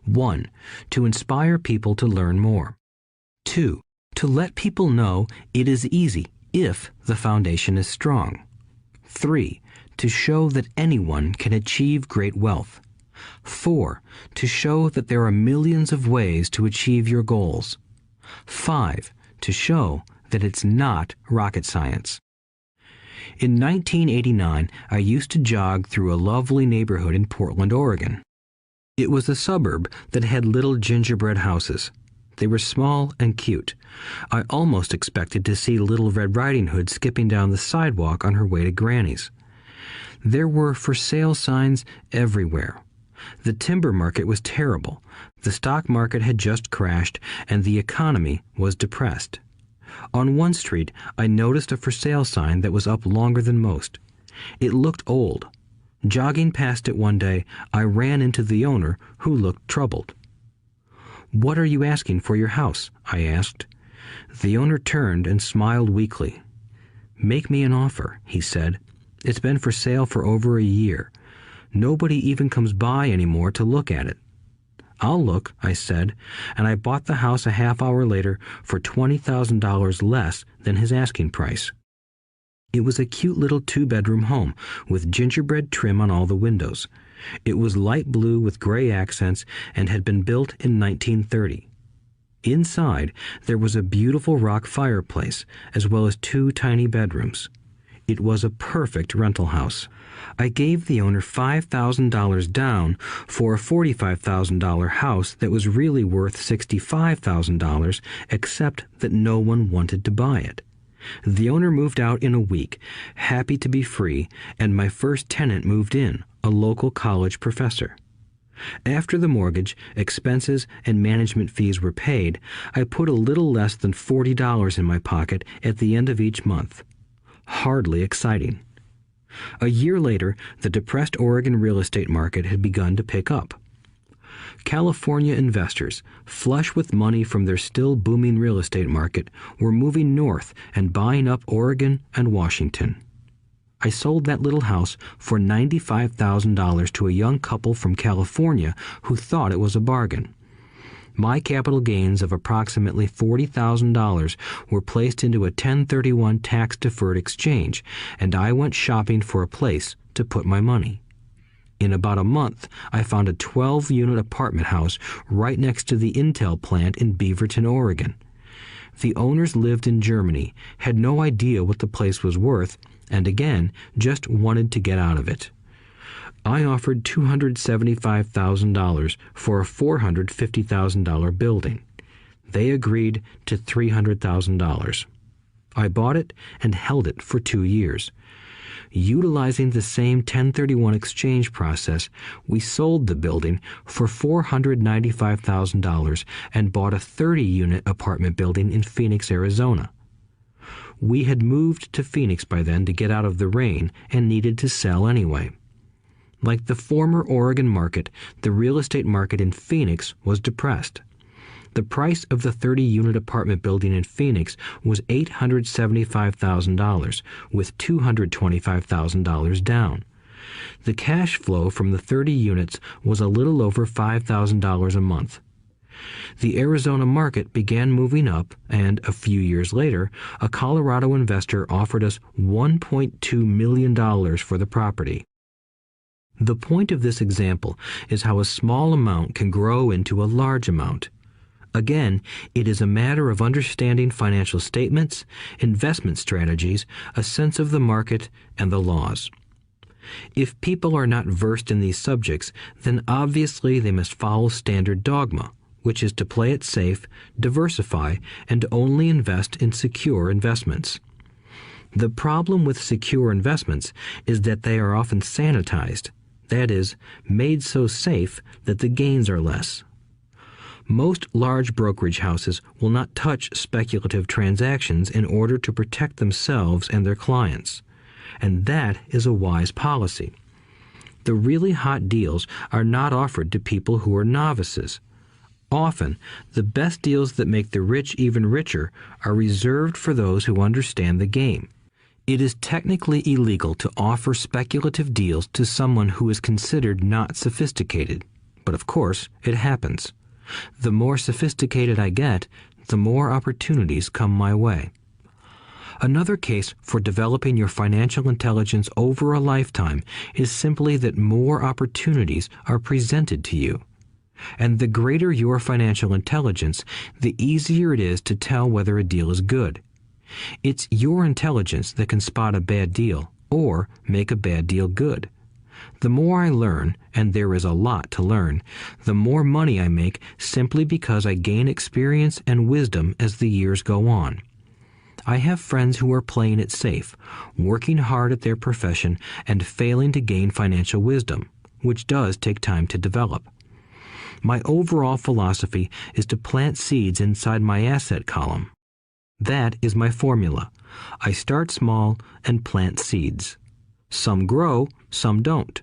1. To inspire people to learn more. 2. To let people know it is easy if the foundation is strong. 3. To show that anyone can achieve great wealth. 4. To show that there are millions of ways to achieve your goals. 5. To show that it's not rocket science. In 1989, I used to jog through a lovely neighborhood in Portland, Oregon. It was a suburb that had little gingerbread houses. They were small and cute. I almost expected to see Little Red Riding Hood skipping down the sidewalk on her way to Granny's. There were for sale signs everywhere. The timber market was terrible. The stock market had just crashed, and the economy was depressed. On one street, I noticed a for sale sign that was up longer than most. It looked old. Jogging past it one day, I ran into the owner, who looked troubled. "What are you asking for your house?" I asked. The owner turned and smiled weakly. "Make me an offer," he said. "It's been for sale for over a year. Nobody even comes by anymore to look at it." "I'll look," I said, and I bought the house a half hour later for $20,000 less than his asking price. It was a cute little 2-bedroom home with gingerbread trim on all the windows. It was light blue with gray accents and had been built in 1930. Inside, there was a beautiful rock fireplace, as well as 2 tiny bedrooms. It was a perfect rental house. I gave the owner $5,000 down for a $45,000 house that was really worth $65,000, except that no one wanted to buy it. The owner moved out in a week, happy to be free, and my first tenant moved in, a local college professor. After the mortgage, expenses, and management fees were paid, I put a little less than $40 in my pocket at the end of each month. Hardly exciting. A year later, the depressed Oregon real estate market had begun to pick up. California investors, flush with money from their still booming real estate market, were moving north and buying up Oregon and Washington. I sold that little house for $95,000 to a young couple from California who thought it was a bargain. My capital gains of approximately $40,000 were placed into a 1031 tax-deferred exchange, and I went shopping for a place to put my money. In about a month, I found a 12-unit apartment house right next to the Intel plant in Beaverton, Oregon. The owners lived in Germany, had no idea what the place was worth, and again, just wanted to get out of it. I offered $275,000 for a $450,000 building. They agreed to $300,000. I bought it and held it for 2 years. Utilizing the same 1031 exchange process, we sold the building for $495,000 and bought a 30-unit apartment building in Phoenix, Arizona. We had moved to Phoenix by then to get out of the rain and needed to sell anyway. Like the former Oregon market, the real estate market in Phoenix was depressed. The price of the 30-unit apartment building in Phoenix was $875,000, with $225,000 down. The cash flow from the 30 units was a little over $5,000 a month. The Arizona market began moving up, and a few years later, a Colorado investor offered us $1.2 million for the property. The point of this example is how a small amount can grow into a large amount. Again, it is a matter of understanding financial statements, investment strategies, a sense of the market, and the laws. If people are not versed in these subjects, then obviously they must follow standard dogma, which is to play it safe, diversify, and only invest in secure investments. The problem with secure investments is that they are often sanitized, that is, made so safe that the gains are less. Most large brokerage houses will not touch speculative transactions in order to protect themselves and their clients, and that is a wise policy. The really hot deals are not offered to people who are novices. Often, the best deals that make the rich even richer are reserved for those who understand the game. It is technically illegal to offer speculative deals to someone who is considered not sophisticated, but of course, it happens. The more sophisticated I get, the more opportunities come my way. Another case for developing your financial intelligence over a lifetime is simply that more opportunities are presented to you. And the greater your financial intelligence, the easier it is to tell whether a deal is good. It's your intelligence that can spot a bad deal or make a bad deal good. The more I learn, and there is a lot to learn, the more money I make simply because I gain experience and wisdom as the years go on. I have friends who are playing it safe, working hard at their profession and failing to gain financial wisdom, which does take time to develop. My overall philosophy is to plant seeds inside my asset column. That is my formula. I start small and plant seeds. Some grow, some don't.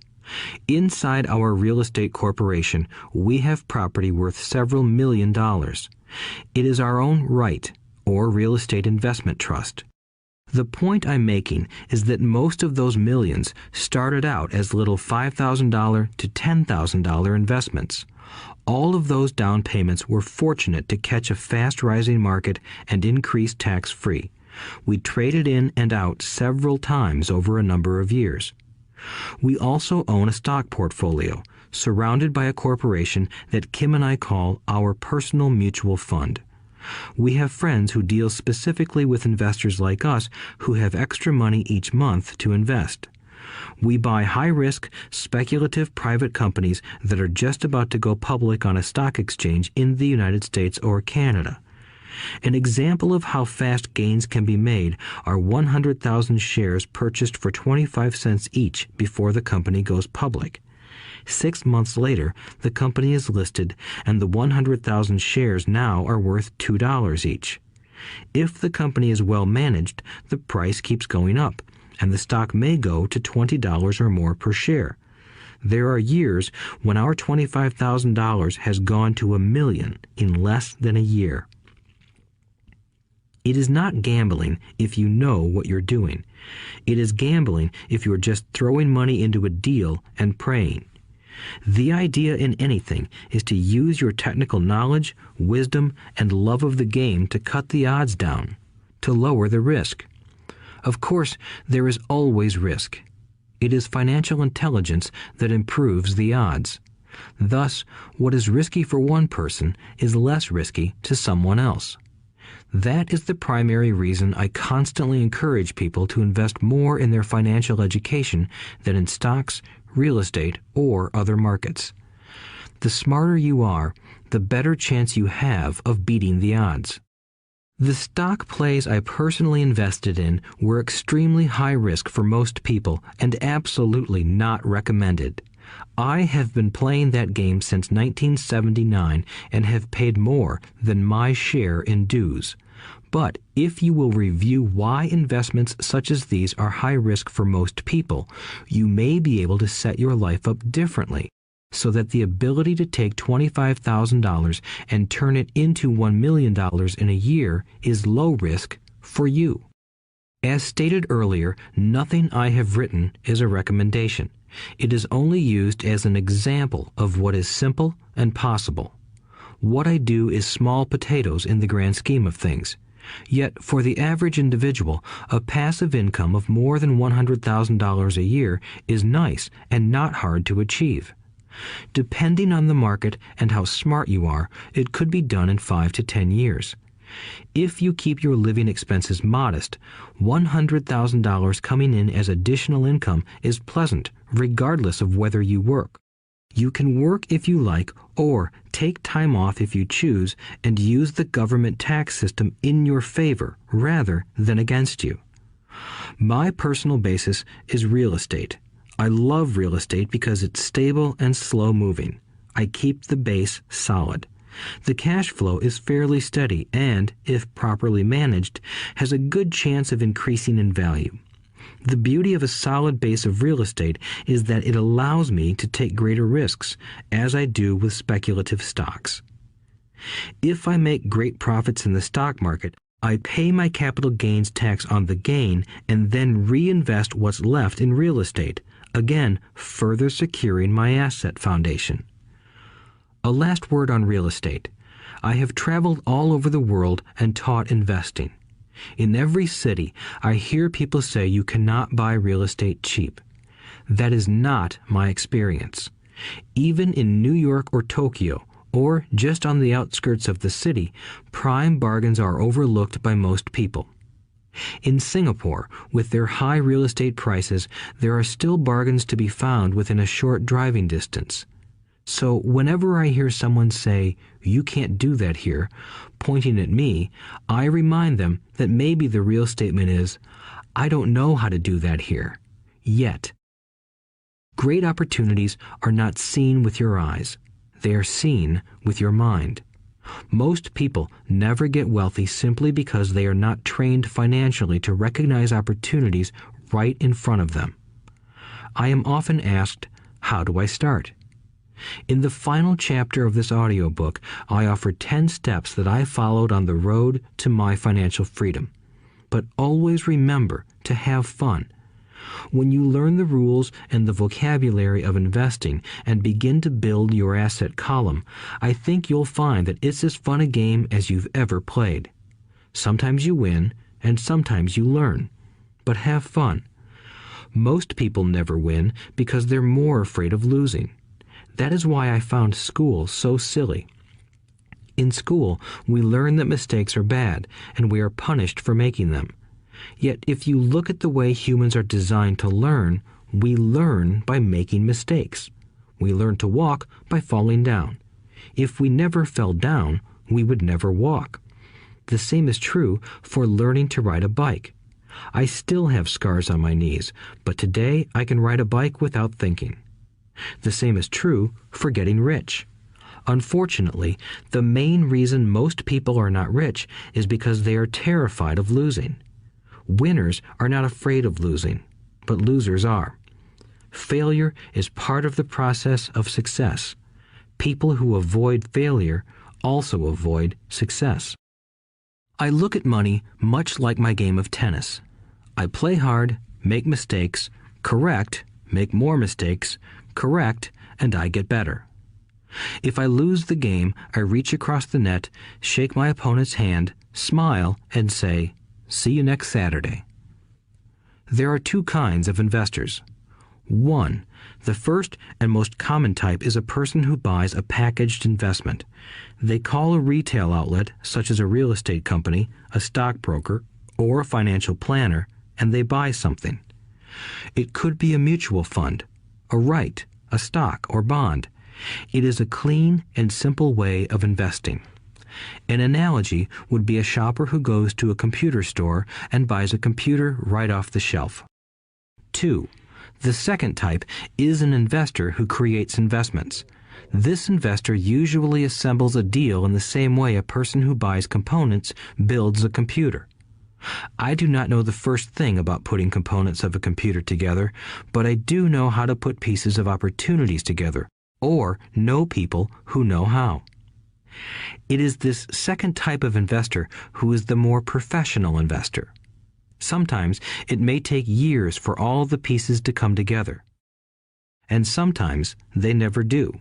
Inside our real estate corporation, we have property worth several $1 million. It is our own right, or real estate investment trust. The point I'm making is that most of those millions started out as little $5,000 to $10,000 investments. All of those down payments were fortunate to catch a fast-rising market and increase tax-free. We traded in and out several times over a number of years. We also own a stock portfolio, surrounded by a corporation that Kim and I call our personal mutual fund. We have friends who deal specifically with investors like us who have extra money each month to invest. We buy high-risk, speculative private companies that are just about to go public on a stock exchange in the United States or Canada. An example of how fast gains can be made are 100,000 shares purchased for 25 cents each before the company goes public. 6 months later, the company is listed, and the 100,000 shares now are worth $2 each. If the company is well managed, the price keeps going up, and the stock may go to $20 or more per share. There are years when our $25,000 has gone to $1 million in less than a year. It is not gambling if you know what you're doing. It is gambling if you're just throwing money into a deal and praying. The idea in anything is to use your technical knowledge, wisdom, and love of the game to cut the odds down, to lower the risk. Of course, there is always risk. It is financial intelligence that improves the odds. Thus, what is risky for one person is less risky to someone else. That is the primary reason I constantly encourage people to invest more in their financial education than in stocks, real estate, or other markets. The smarter you are, the better chance you have of beating the odds. The stock plays I personally invested in were extremely high risk for most people and absolutely not recommended. I have been playing that game since 1979 and have paid more than my share in dues. But if you will review why investments such as these are high risk for most people, you may be able to set your life up differently, so that the ability to take $25,000 and turn it into $1 million in a year is low risk for you. As stated earlier, nothing I have written is a recommendation. It is only used as an example of what is simple and possible. What I do is small potatoes in the grand scheme of things. Yet, for the average individual, a passive income of more than $100,000 a year is nice and not hard to achieve. Depending on the market and how smart you are, it could be done in 5 to 10 years. If you keep your living expenses modest, $100,000 coming in as additional income is pleasant, regardless of whether you work. You can work if you like, or take time off if you choose, and use the government tax system in your favor rather than against you. My personal basis is real estate. I love real estate because it's stable and slow-moving. I keep the base solid. The cash flow is fairly steady and, if properly managed, has a good chance of increasing in value. The beauty of a solid base of real estate is that it allows me to take greater risks, as I do with speculative stocks. If I make great profits in the stock market, I pay my capital gains tax on the gain and then reinvest what's left in real estate, again further securing my asset foundation. A last word on real estate. I have traveled all over the world and taught investing. In every city, I hear people say you cannot buy real estate cheap. That is not my experience. Even in New York or Tokyo, or just on the outskirts of the city, prime bargains are overlooked by most people. In Singapore, with their high real estate prices, there are still bargains to be found within a short driving distance. So whenever I hear someone say, "You can't do that here," pointing at me, I remind them that maybe the real statement is, "I don't know how to do that here. Yet." Great opportunities are not seen with your eyes. They are seen with your mind. Most people never get wealthy simply because they are not trained financially to recognize opportunities right in front of them. I am often asked, "How do I start?" In the final chapter of this audiobook, I offer 10 steps that I followed on the road to my financial freedom. But always remember to have fun. When you learn the rules and the vocabulary of investing and begin to build your asset column, I think you'll find that it's as fun a game as you've ever played. Sometimes you win, and sometimes you learn. But have fun. Most people never win because they're more afraid of losing. That is why I found school so silly. In school, we learn that mistakes are bad, and we are punished for making them. Yet if you look at the way humans are designed to learn, we learn by making mistakes. We learn to walk by falling down. If we never fell down, we would never walk. The same is true for learning to ride a bike. I still have scars on my knees, but today I can ride a bike without thinking. The same is true for getting rich. Unfortunately, the main reason most people are not rich is because they are terrified of losing. Winners are not afraid of losing, but losers are. Failure is part of the process of success. People who avoid failure also avoid success. I look at money much like my game of tennis. I play hard, make mistakes, correct, make more mistakes, correct, and I get better. If I lose the game, I reach across the net, shake my opponent's hand, smile, and say, "See you next Saturday." There are two kinds of investors. 1. The first and most common type is a person who buys a packaged investment. They call a retail outlet, such as a real estate company, a stockbroker, or a financial planner, and they buy something. It could be a mutual fund, a right, a stock, or bond. It is a clean and simple way of investing. An analogy would be a shopper who goes to a computer store and buys a computer right off the shelf. 2. The second type is an investor who creates investments. This investor usually assembles a deal in the same way a person who buys components builds a computer. I do not know the first thing about putting components of a computer together, but I do know how to put pieces of opportunities together, or know people who know how. It is this second type of investor who is the more professional investor. Sometimes it may take years for all the pieces to come together. And sometimes they never do.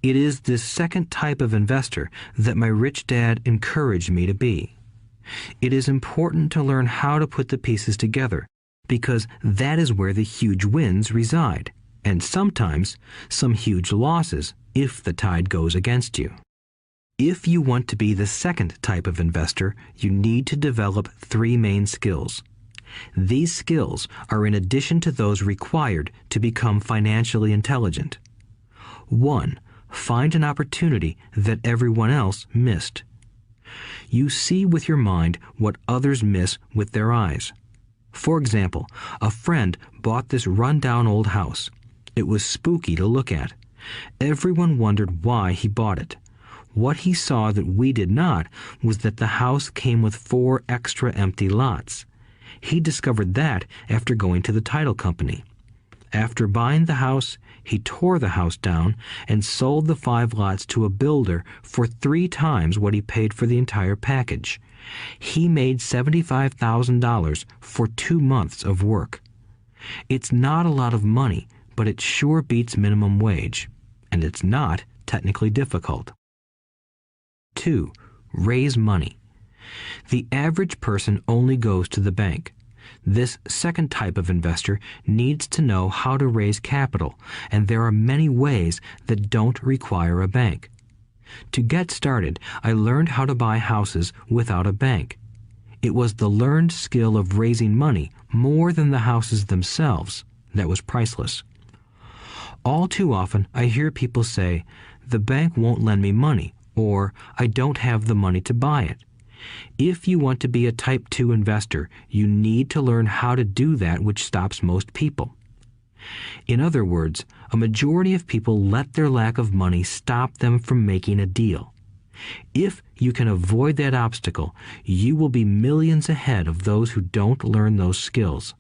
It is this second type of investor that my rich dad encouraged me to be. It is important to learn how to put the pieces together, because that is where the huge wins reside, and sometimes some huge losses if the tide goes against you. If you want to be the second type of investor, you need to develop 3 main skills. These skills are in addition to those required to become financially intelligent. 1. Find an opportunity that everyone else missed. You see with your mind what others miss with their eyes. For example, a friend bought this run-down old house. It was spooky to look at. Everyone wondered why he bought it. What he saw that we did not was that the house came with 4 extra empty lots. He discovered that after going to the title company. After buying the house, he tore the house down and sold the 5 lots to a builder for 3 times what he paid for the entire package. He made $75,000 for 2 months of work. It's not a lot of money, but it sure beats minimum wage, and it's not technically difficult. 2. Raise money. The average person only goes to the bank. This second type of investor needs to know how to raise capital, and there are many ways that don't require a bank. To get started, I learned how to buy houses without a bank. It was the learned skill of raising money more than the houses themselves that was priceless. All too often, I hear people say, "The bank won't lend me money," or "I don't have the money to buy it." If you want to be a Type 2 investor, you need to learn how to do that which stops most people. In other words, a majority of people let their lack of money stop them from making a deal. If you can avoid that obstacle, you will be millions ahead of those who don't learn those skills.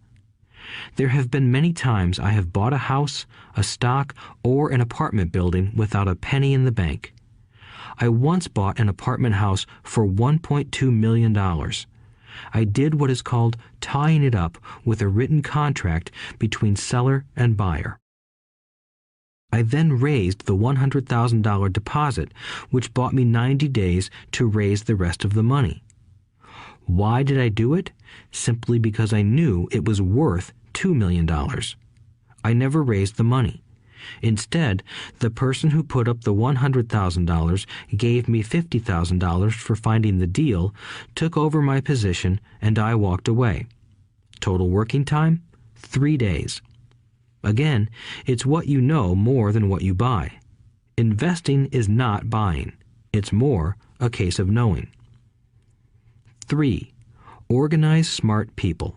There have been many times I have bought a house, a stock, or an apartment building without a penny in the bank. I once bought an apartment house for $1.2 million. I did what is called tying it up with a written contract between seller and buyer. I then raised the $100,000 deposit, which bought me 90 days to raise the rest of the money. Why did I do it? Simply because I knew it was worth $2 million. I never raised the money. Instead, the person who put up the $100,000 gave me $50,000 for finding the deal, took over my position, and I walked away. Total working time? 3 days. Again, it's what you know more than what you buy. Investing is not buying. It's more a case of knowing. 3. Organize smart people.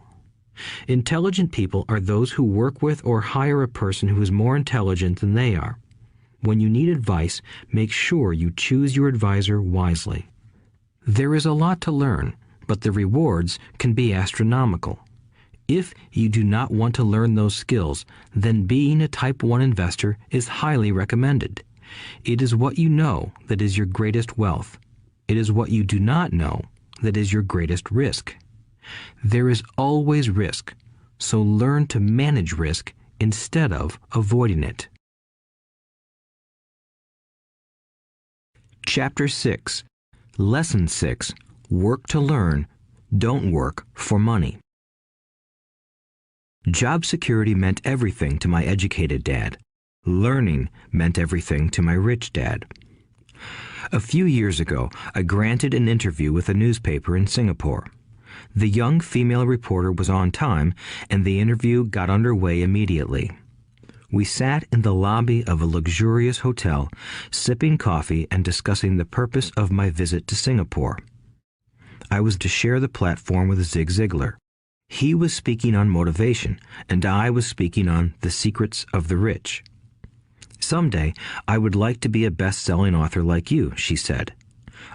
Intelligent people are those who work with or hire a person who is more intelligent than they are. When you need advice, make sure you choose your advisor wisely. There is a lot to learn, but the rewards can be astronomical. If you do not want to learn those skills, then being a Type 1 investor is highly recommended. It is what you know that is your greatest wealth. It is what you do not know that is your greatest risk. There is always risk, so learn to manage risk instead of avoiding it. Chapter 6. Lesson 6. Work to learn. Don't work for money. Job security meant everything to my educated dad. Learning meant everything to my rich dad. A few years ago, I granted an interview with a newspaper in Singapore. The young female reporter was on time, and the interview got underway immediately. We sat in the lobby of a luxurious hotel, sipping coffee and discussing the purpose of my visit to Singapore. I was to share the platform with Zig Ziglar. He was speaking on motivation, and I was speaking on the secrets of the rich. Someday, I would like to be a best-selling author like you, she said.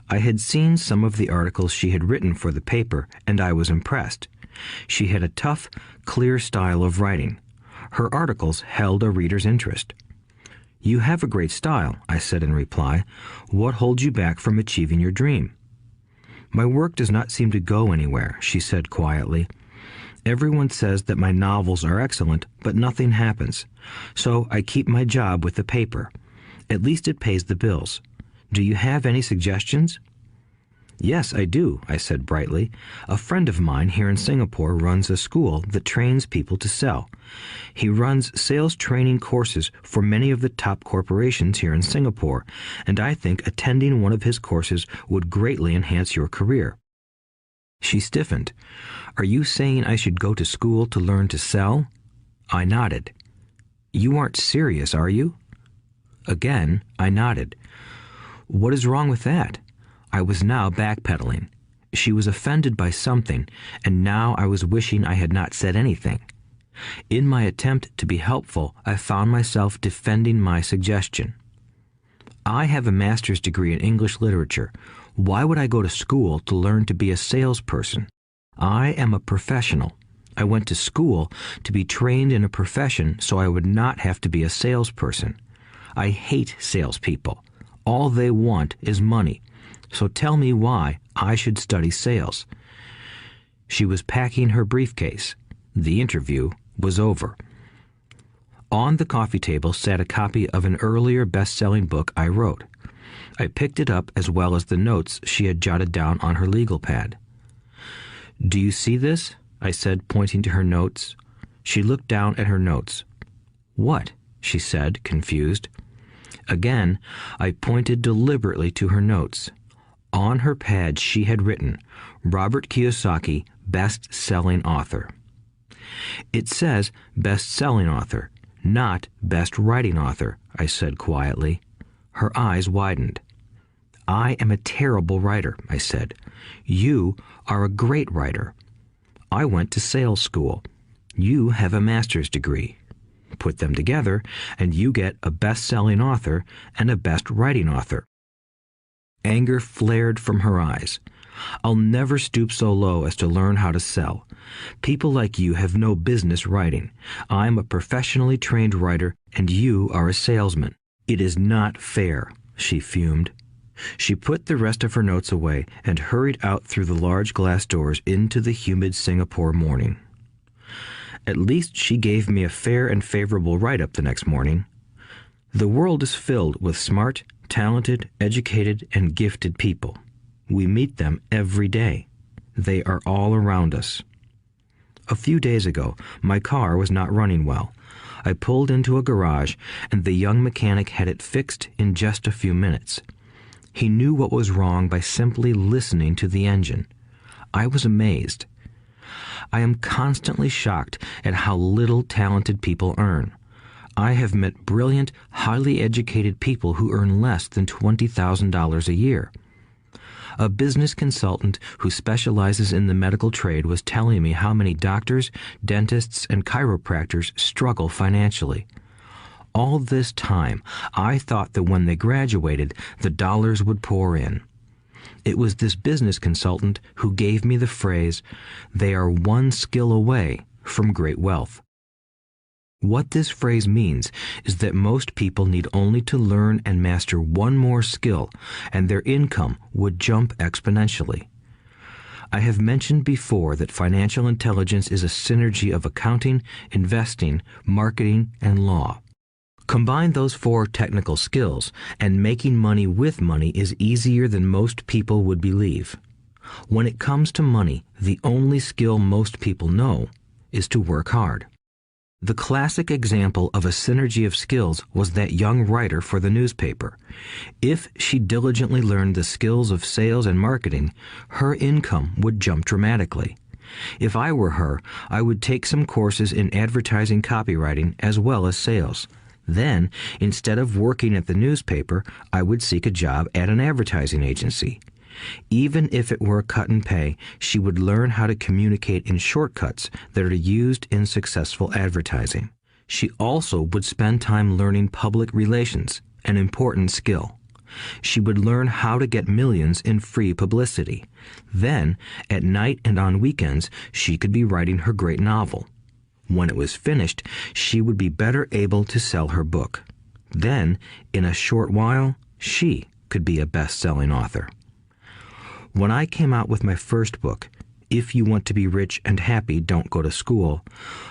I had seen some of the articles she had written for the paper, and I was impressed. She had a tough, clear style of writing. Her articles held a reader's interest. You have a great style, I said in reply. What holds you back from achieving your dream? My work does not seem to go anywhere, she said quietly. Everyone says that my novels are excellent, but nothing happens. So I keep my job with the paper. At least it pays the bills. Do you have any suggestions? Yes, I do, I said brightly. A friend of mine here in Singapore runs a school that trains people to sell. He runs sales training courses for many of the top corporations here in Singapore, and I think attending one of his courses would greatly enhance your career. She stiffened. Are you saying I should go to school to learn to sell? I nodded. You aren't serious, are you? Again, I nodded. What is wrong with that? I was now backpedaling. She was offended by something, and now I was wishing I had not said anything. In my attempt to be helpful, I found myself defending my suggestion. I have a master's degree in English literature. Why would I go to school to learn to be a salesperson? I am a professional. I went to school to be trained in a profession so I would not have to be a salesperson. I hate salespeople. All they want is money. So tell me why I should study sales. She was packing her briefcase. The interview was over. On the coffee table sat a copy of an earlier best-selling book I wrote. I picked it up as well as the notes she had jotted down on her legal pad. Do you see this? I said, pointing to her notes. She looked down at her notes. What? She said, confused. Again, I pointed deliberately to her notes. On her pad she had written, Robert Kiyosaki, best-selling author. It says best-selling author, not best writing author, I said quietly. Her eyes widened. I am a terrible writer, I said. You are a great writer. I went to sales school. You have a master's degree. Put them together, and you get a best-selling author and a best writing author. Anger flared from her eyes. I'll never stoop so low as to learn how to sell. People like you have no business writing. I'm a professionally trained writer, and you are a salesman. It is not fair, she fumed. She put the rest of her notes away and hurried out through the large glass doors into the humid Singapore morning. At least she gave me a fair and favorable write-up the next morning. The world is filled with smart, talented, educated, and gifted people. We meet them every day. They are all around us. A few days ago, my car was not running well. I pulled into a garage, and the young mechanic had it fixed in just a few minutes. He knew what was wrong by simply listening to the engine. I was amazed. I am constantly shocked at how little talented people earn. I have met brilliant, highly educated people who earn less than $20,000 a year. A business consultant who specializes in the medical trade was telling me how many doctors, dentists, and chiropractors struggle financially. All this time, I thought that when they graduated, the dollars would pour in. It was this business consultant who gave me the phrase, "They are one skill away from great wealth." What this phrase means is that most people need only to learn and master one more skill, and their income would jump exponentially. I have mentioned before that financial intelligence is a synergy of accounting, investing, marketing, and law. Combine those 4 technical skills, and making money with money is easier than most people would believe. When it comes to money, the only skill most people know is to work hard. The classic example of a synergy of skills was that young writer for the newspaper. If she diligently learned the skills of sales and marketing, her income would jump dramatically. If I were her, I would take some courses in advertising copywriting as well as sales. Then, instead of working at the newspaper, I would seek a job at an advertising agency. Even if it were a cut in pay, she would learn how to communicate in shortcuts that are used in successful advertising. She also would spend time learning public relations, an important skill. She would learn how to get millions in free publicity. Then, at night and on weekends, she could be writing her great novel. When it was finished, she would be better able to sell her book. Then, in a short while, she could be a best-selling author. When I came out with my first book, If You Want to Be Rich and Happy, Don't Go to School,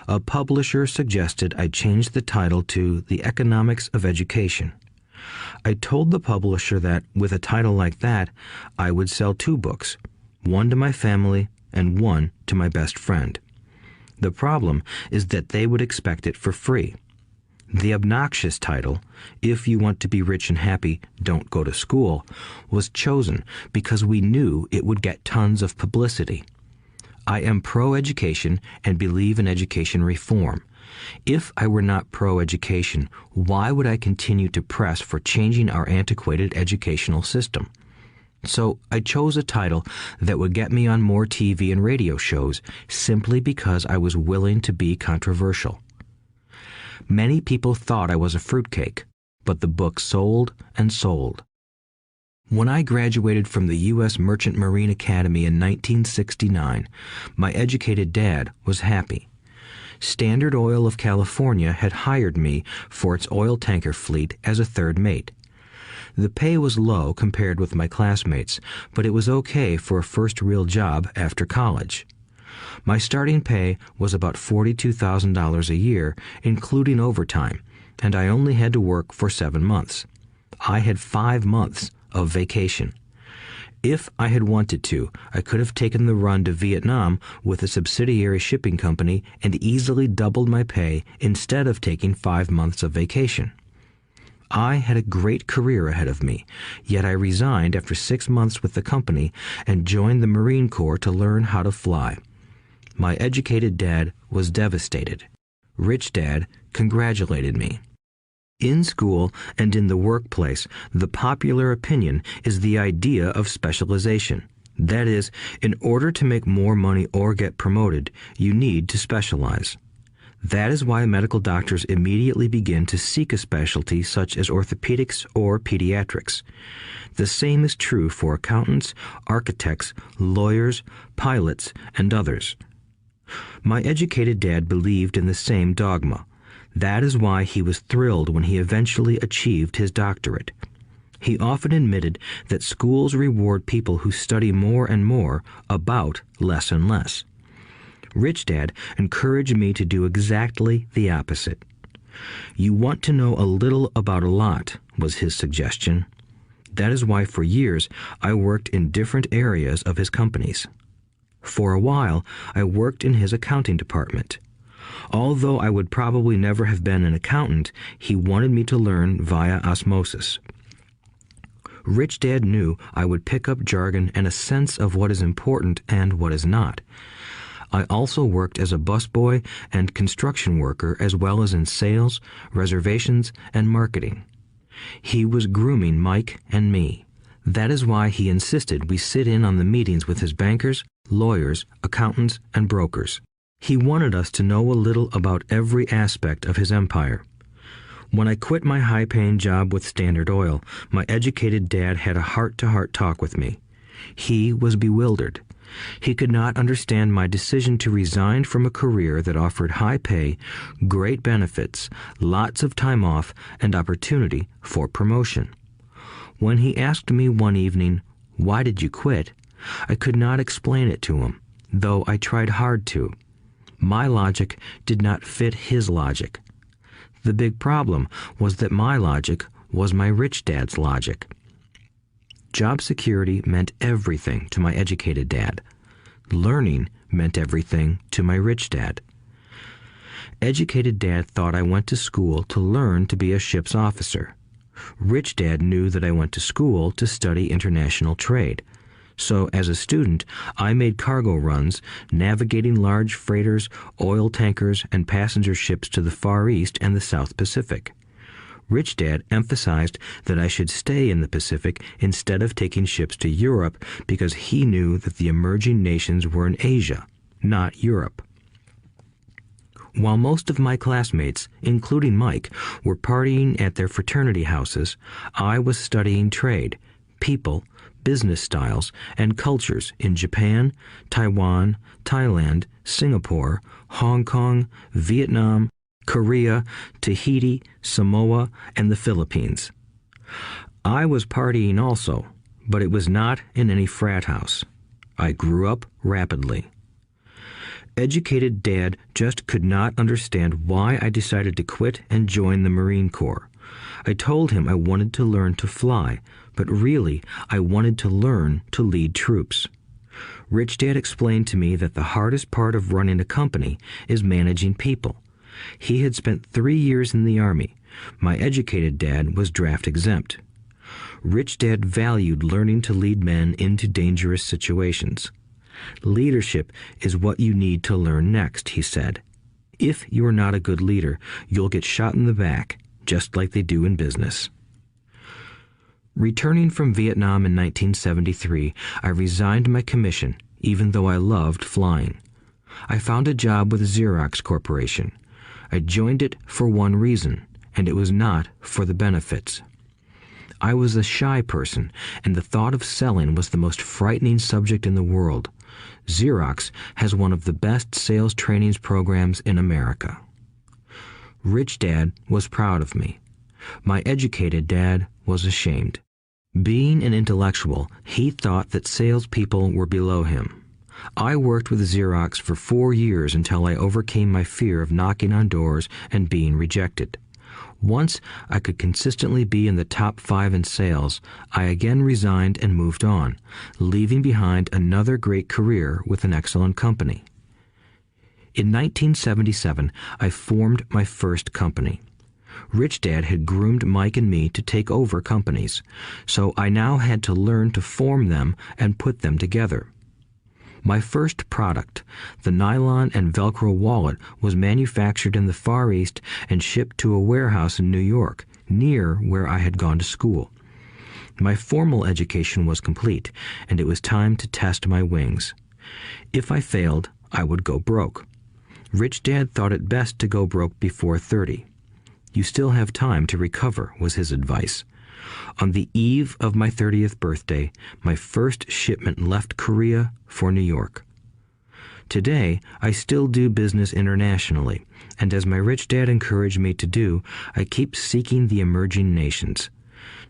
a publisher suggested I change the title to The Economics of Education. I told the publisher that, with a title like that, I would sell 2 books, one to my family and one to my best friend. The problem is that they would expect it for free. The obnoxious title, If You Want to Be Rich and Happy, Don't Go to School, was chosen because we knew it would get tons of publicity. I am pro-education and believe in education reform. If I were not pro-education, why would I continue to press for changing our antiquated educational system? So I chose a title that would get me on more TV and radio shows simply because I was willing to be controversial. Many people thought I was a fruitcake, but the book sold and sold. When I graduated from the U.S. Merchant Marine Academy in 1969, my educated dad was happy. Standard Oil of California had hired me for its oil tanker fleet as a third mate. The pay was low compared with my classmates, but it was okay for a first real job after college. My starting pay was about $42,000 a year, including overtime, and I only had to work for 7 months. I had 5 months of vacation. If I had wanted to, I could have taken the run to Vietnam with a subsidiary shipping company and easily doubled my pay instead of taking 5 months of vacation. I had a great career ahead of me, yet I resigned after 6 months with the company and joined the Marine Corps to learn how to fly. My educated dad was devastated. Rich Dad congratulated me. In school and in the workplace, the popular opinion is the idea of specialization. That is, in order to make more money or get promoted, you need to specialize. That is why medical doctors immediately begin to seek a specialty such as orthopedics or pediatrics. The same is true for accountants, architects, lawyers, pilots, and others. My educated dad believed in the same dogma. That is why he was thrilled when he eventually achieved his doctorate. He often admitted that schools reward people who study more and more about less and less. Rich Dad encouraged me to do exactly the opposite. You want to know a little about a lot, was his suggestion. That is why for years I worked in different areas of his companies. For a while, I worked in his accounting department. Although I would probably never have been an accountant, he wanted me to learn via osmosis. Rich Dad knew I would pick up jargon and a sense of what is important and what is not. I also worked as a busboy and construction worker as well as in sales, reservations, and marketing. He was grooming Mike and me. That is why he insisted we sit in on the meetings with his bankers, lawyers, accountants, and brokers. He wanted us to know a little about every aspect of his empire. When I quit my high-paying job with Standard Oil, my educated dad had a heart-to-heart talk with me. He was bewildered. He could not understand my decision to resign from a career that offered high pay, great benefits, lots of time off, and opportunity for promotion. When he asked me one evening, "Why did you quit?" I could not explain it to him, though I tried hard to. My logic did not fit his logic. The big problem was that my logic was my rich dad's logic. Job security meant everything to my educated dad. Learning meant everything to my rich dad. Educated Dad thought I went to school to learn to be a ship's officer. Rich Dad knew that I went to school to study international trade. So, as a student, I made cargo runs, navigating large freighters, oil tankers, and passenger ships to the Far East and the South Pacific. Rich Dad emphasized that I should stay in the Pacific instead of taking ships to Europe because he knew that the emerging nations were in Asia, not Europe. While most of my classmates, including Mike, were partying at their fraternity houses, I was studying trade, people, business styles, and cultures in Japan, Taiwan, Thailand, Singapore, Hong Kong, Vietnam, Korea, Tahiti, Samoa, and the Philippines. I was partying also, but it was not in any frat house. I grew up rapidly. Educated Dad just could not understand why I decided to quit and join the Marine Corps. I told him I wanted to learn to fly, but really I wanted to learn to lead troops. Rich Dad explained to me that the hardest part of running a company is managing people. He had spent 3 years in the Army. My educated dad was draft exempt. Rich Dad valued learning to lead men into dangerous situations. Leadership is what you need to learn next, he said. If you are not a good leader, you'll get shot in the back, just like they do in business. Returning from Vietnam in 1973, I resigned my commission, even though I loved flying. I found a job with Xerox Corporation. I joined it for one reason, and it was not for the benefits. I was a shy person, and the thought of selling was the most frightening subject in the world. Xerox has one of the best sales trainings programs in America. Rich Dad was proud of me. My educated dad was ashamed. Being an intellectual, he thought that salespeople were below him. I worked with Xerox for 4 years until I overcame my fear of knocking on doors and being rejected. Once I could consistently be in the top 5 in sales, I again resigned and moved on, leaving behind another great career with an excellent company. In 1977, I formed my first company. Rich Dad had groomed Mike and me to take over companies, so I now had to learn to form them and put them together. My first product, the nylon and Velcro wallet, was manufactured in the Far East and shipped to a warehouse in New York, near where I had gone to school. My formal education was complete, and it was time to test my wings. If I failed, I would go broke. Rich Dad thought it best to go broke before 30. You still have time to recover, was his advice. On the eve of my 30th birthday, my first shipment left Korea for New York. Today, I still do business internationally, and as my rich dad encouraged me to do, I keep seeking the emerging nations.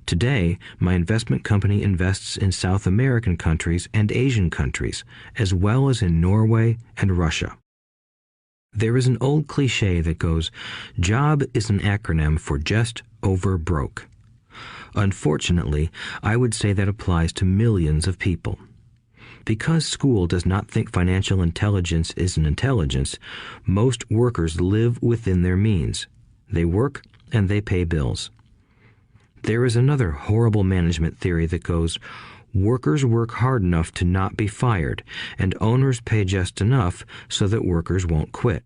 Today, my investment company invests in South American countries and Asian countries, as well as in Norway and Russia. There is an old cliche that goes, "Job is an acronym for just over broke." Unfortunately, I would say that applies to millions of people. Because school does not think financial intelligence is an intelligence, most workers live within their means. They work and they pay bills. There is another horrible management theory that goes, workers work hard enough to not be fired, and owners pay just enough so that workers won't quit.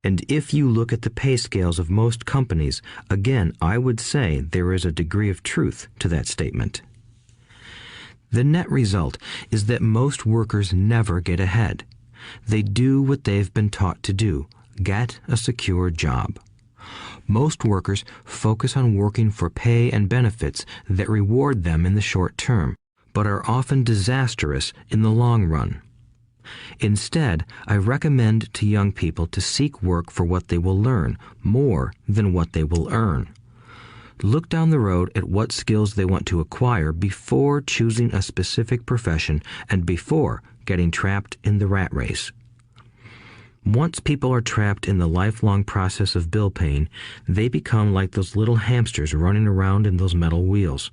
And if you look at the pay scales of most companies, again, I would say there is a degree of truth to that statement. The net result is that most workers never get ahead. They do what they've been taught to do, get a secure job. Most workers focus on working for pay and benefits that reward them in the short term, but are often disastrous in the long run. Instead, I recommend to young people to seek work for what they will learn more than what they will earn. Look down the road at what skills they want to acquire before choosing a specific profession and before getting trapped in the rat race. Once people are trapped in the lifelong process of bill paying, they become like those little hamsters running around in those metal wheels.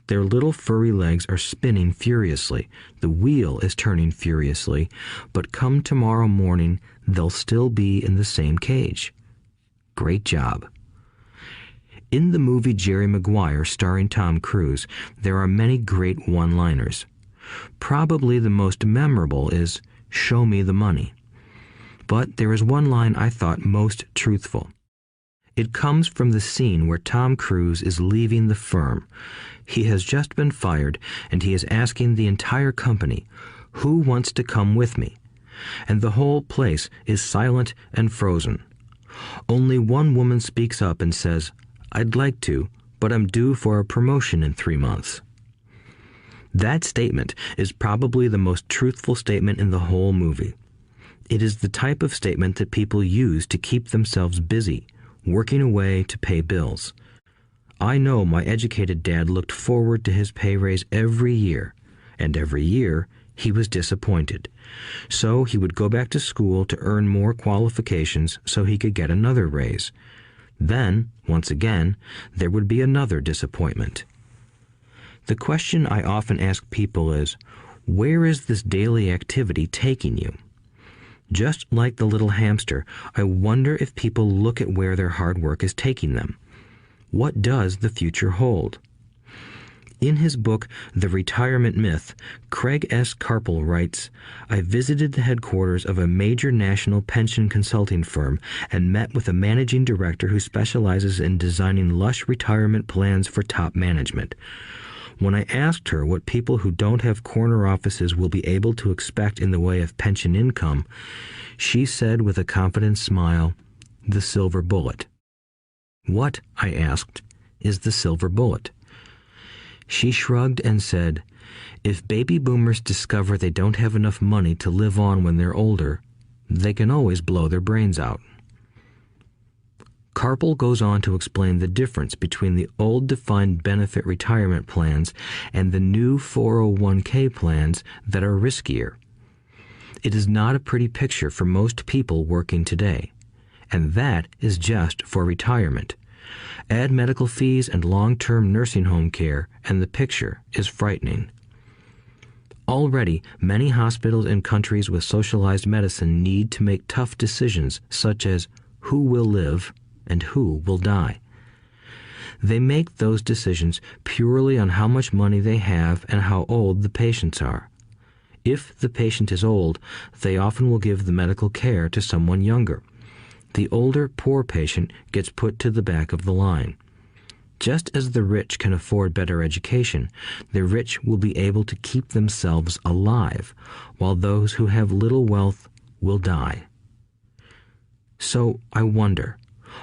Their little furry legs are spinning furiously. The wheel is turning furiously, but come tomorrow morning, they'll still be in the same cage. Great job. In the movie Jerry Maguire, starring Tom Cruise, there are many great one-liners. Probably the most memorable is, "Show me the money." But there is one line I thought most truthful. It comes from the scene where Tom Cruise is leaving the firm. He has just been fired, and he is asking the entire company, "Who wants to come with me?" And the whole place is silent and frozen. Only one woman speaks up and says, "I'd like to, but I'm due for a promotion in 3 months." That statement is probably the most truthful statement in the whole movie. It is the type of statement that people use to keep themselves busy, working away to pay bills. I know my educated dad looked forward to his pay raise every year, and every year he was disappointed. So he would go back to school to earn more qualifications so he could get another raise. Then, once again, there would be another disappointment. The question I often ask people is, where is this daily activity taking you? Just like the little hamster, I wonder if people look at where their hard work is taking them. What does the future hold? In his book, The Retirement Myth, Craig S. Carpel writes, "I visited the headquarters of a major national pension consulting firm and met with a managing director who specializes in designing lush retirement plans for top management. When I asked her what people who don't have corner offices will be able to expect in the way of pension income, she said with a confident smile, 'The silver bullet.'" "What," I asked, "is the silver bullet?" She shrugged and said, "If baby boomers discover they don't have enough money to live on when they're older, they can always blow their brains out." Carpel goes on to explain the difference between the old defined benefit retirement plans and the new 401k plans that are riskier. It is not a pretty picture for most people working today, and that is just for retirement. Add medical fees and long-term nursing home care, and the picture is frightening. Already, many hospitals in countries with socialized medicine need to make tough decisions such as who will live and who will die. They make those decisions purely on how much money they have and how old the patients are. If the patient is old, they often will give the medical care to someone younger. The older, poor patient gets put to the back of the line. Just as the rich can afford better education, the rich will be able to keep themselves alive, while those who have little wealth will die. So I wonder,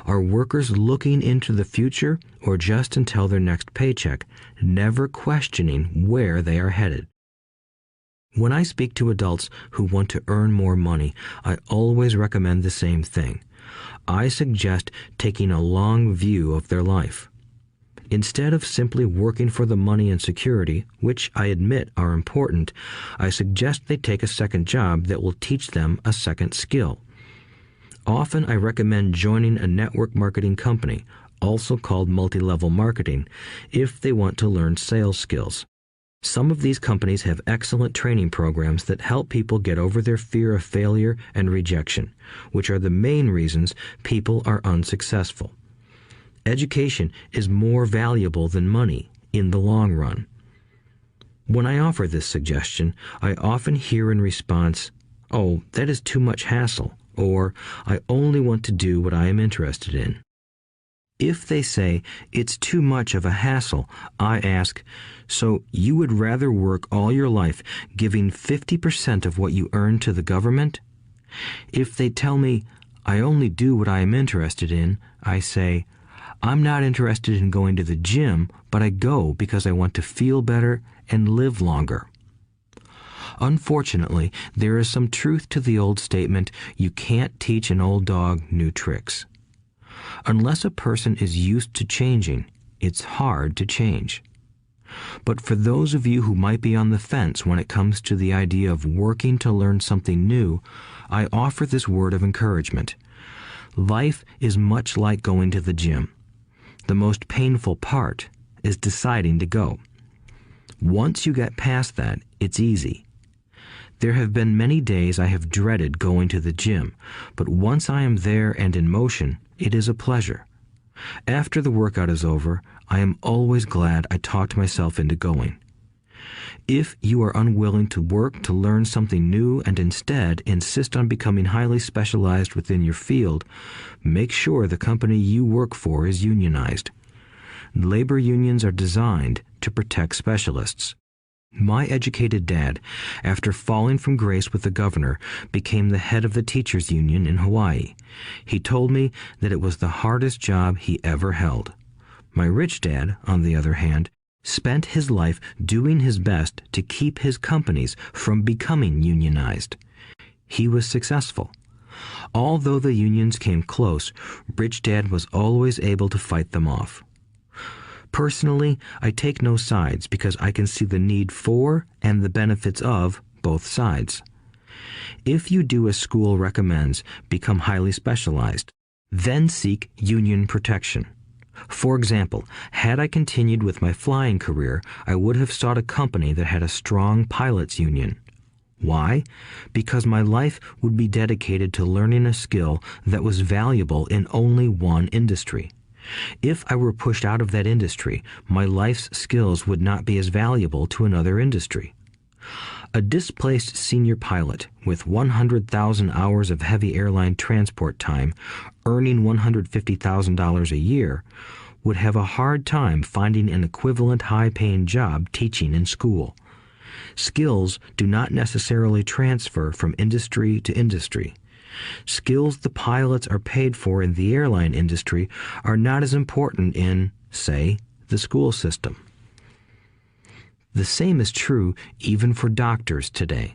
are workers looking into the future or just until their next paycheck, never questioning where they are headed? When I speak to adults who want to earn more money, I always recommend the same thing. I suggest taking a long view of their life. Instead of simply working for the money and security, which I admit are important, I suggest they take a second job that will teach them a second skill. Often I recommend joining a network marketing company, also called multi-level marketing, if they want to learn sales skills. Some of these companies have excellent training programs that help people get over their fear of failure and rejection, which are the main reasons people are unsuccessful. Education is more valuable than money in the long run. When I offer this suggestion, I often hear in response, "Oh, that is too much hassle," or "I only want to do what I am interested in." If they say it's too much of a hassle, I ask, so you would rather work all your life giving 50% of what you earn to the government? If they tell me, I only do what I am interested in, I say, I'm not interested in going to the gym, but I go because I want to feel better and live longer. Unfortunately, there is some truth to the old statement, you can't teach an old dog new tricks. Unless a person is used to changing, it's hard to change. But for those of you who might be on the fence when it comes to the idea of working to learn something new, I offer this word of encouragement. Life is much like going to the gym. The most painful part is deciding to go. Once you get past that, it's easy. There have been many days I have dreaded going to the gym, but once I am there and in motion, it is a pleasure. After the workout is over, I am always glad I talked myself into going. If you are unwilling to work to learn something new and instead insist on becoming highly specialized within your field, make sure the company you work for is unionized. Labor unions are designed to protect specialists. My educated dad, after falling from grace with the governor, became the head of the teachers' union in Hawaii. He told me that it was the hardest job he ever held. My rich dad, on the other hand, spent his life doing his best to keep his companies from becoming unionized. He was successful. Although the unions came close, Rich Dad was always able to fight them off. Personally, I take no sides because I can see the need for and the benefits of both sides. If you do as school recommends, become highly specialized, then seek union protection. For example, had I continued with my flying career, I would have sought a company that had a strong pilots union. Why? Because my life would be dedicated to learning a skill that was valuable in only one industry. If I were pushed out of that industry, my life's skills would not be as valuable to another industry. A displaced senior pilot with 100,000 hours of heavy airline transport time, earning $150,000 a year, would have a hard time finding an equivalent high-paying job teaching in school. Skills do not necessarily transfer from industry to industry. Skills the pilots are paid for in the airline industry are not as important in, say, the school system. The same is true even for doctors today.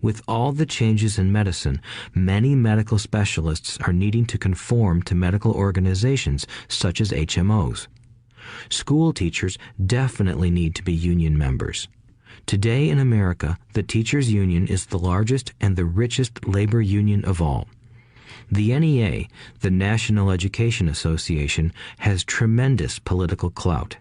With all the changes in medicine, many medical specialists are needing to conform to medical organizations such as HMOs. School teachers definitely need to be union members. Today in America, the teachers' union is the largest and the richest labor union of all. The NEA, the National Education Association, has tremendous political clout.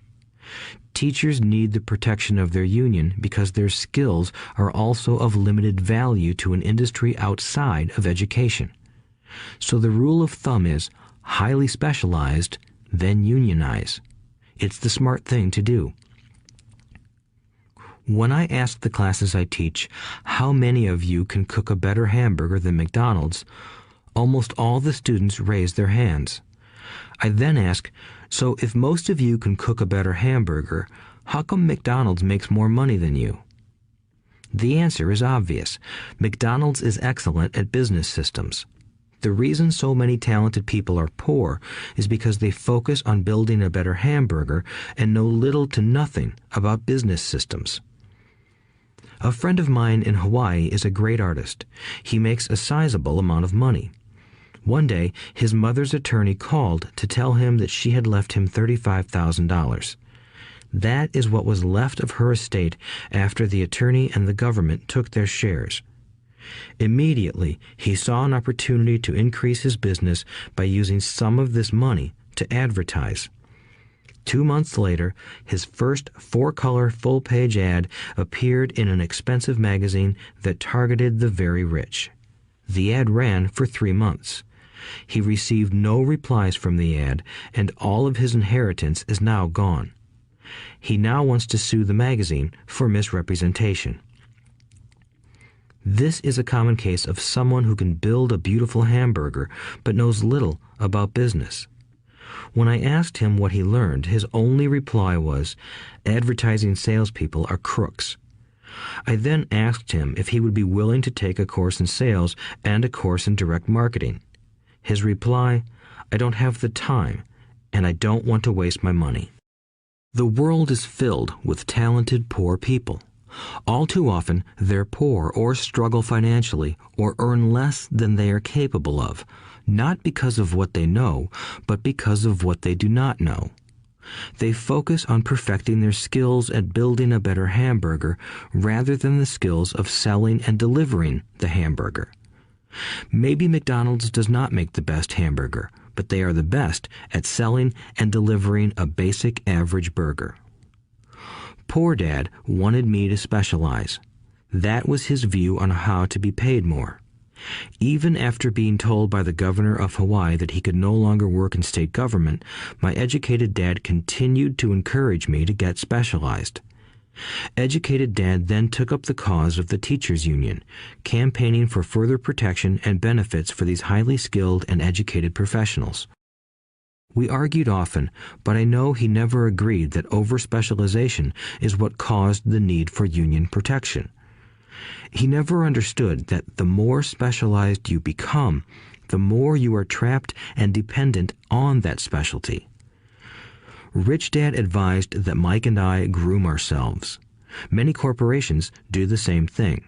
Teachers need the protection of their union because their skills are also of limited value to an industry outside of education. So the rule of thumb is highly specialized, then unionize. It's the smart thing to do. When I ask the classes I teach, how many of you can cook a better hamburger than McDonald's, almost all the students raise their hands. I then ask, so if most of you can cook a better hamburger, how come McDonald's makes more money than you? The answer is obvious. McDonald's is excellent at business systems. The reason so many talented people are poor is because they focus on building a better hamburger and know little to nothing about business systems. A friend of mine in Hawaii is a great artist. He makes a sizable amount of money. One day, his mother's attorney called to tell him that she had left him $35,000. That is what was left of her estate after the attorney and the government took their shares. Immediately, he saw an opportunity to increase his business by using some of this money to advertise. 2 months later, his first 4-color full-page ad appeared in an expensive magazine that targeted the very rich. The ad ran for 3 months. He received no replies from the ad, and all of his inheritance is now gone. He now wants to sue the magazine for misrepresentation. This is a common case of someone who can build a beautiful hamburger but knows little about business. When I asked him what he learned, his only reply was, "Advertising salespeople are crooks." I then asked him if he would be willing to take a course in sales and a course in direct marketing. His reply, "I don't have the time, and I don't want to waste my money." The world is filled with talented poor people. All too often, they're poor or struggle financially or earn less than they are capable of, not because of what they know, but because of what they do not know. They focus on perfecting their skills at building a better hamburger rather than the skills of selling and delivering the hamburger. Maybe McDonald's does not make the best hamburger, but they are the best at selling and delivering a basic average burger. Poor Dad wanted me to specialize. That was his view on how to be paid more. Even after being told by the governor of Hawaii that he could no longer work in state government, my educated dad continued to encourage me to get specialized. Educated Dad then took up the cause of the teachers' union, campaigning for further protection and benefits for these highly skilled and educated professionals. We argued often, but I know he never agreed that over-specialization is what caused the need for union protection. He never understood that the more specialized you become, the more you are trapped and dependent on that specialty. Rich Dad advised that Mike and I groom ourselves. Many corporations do the same thing.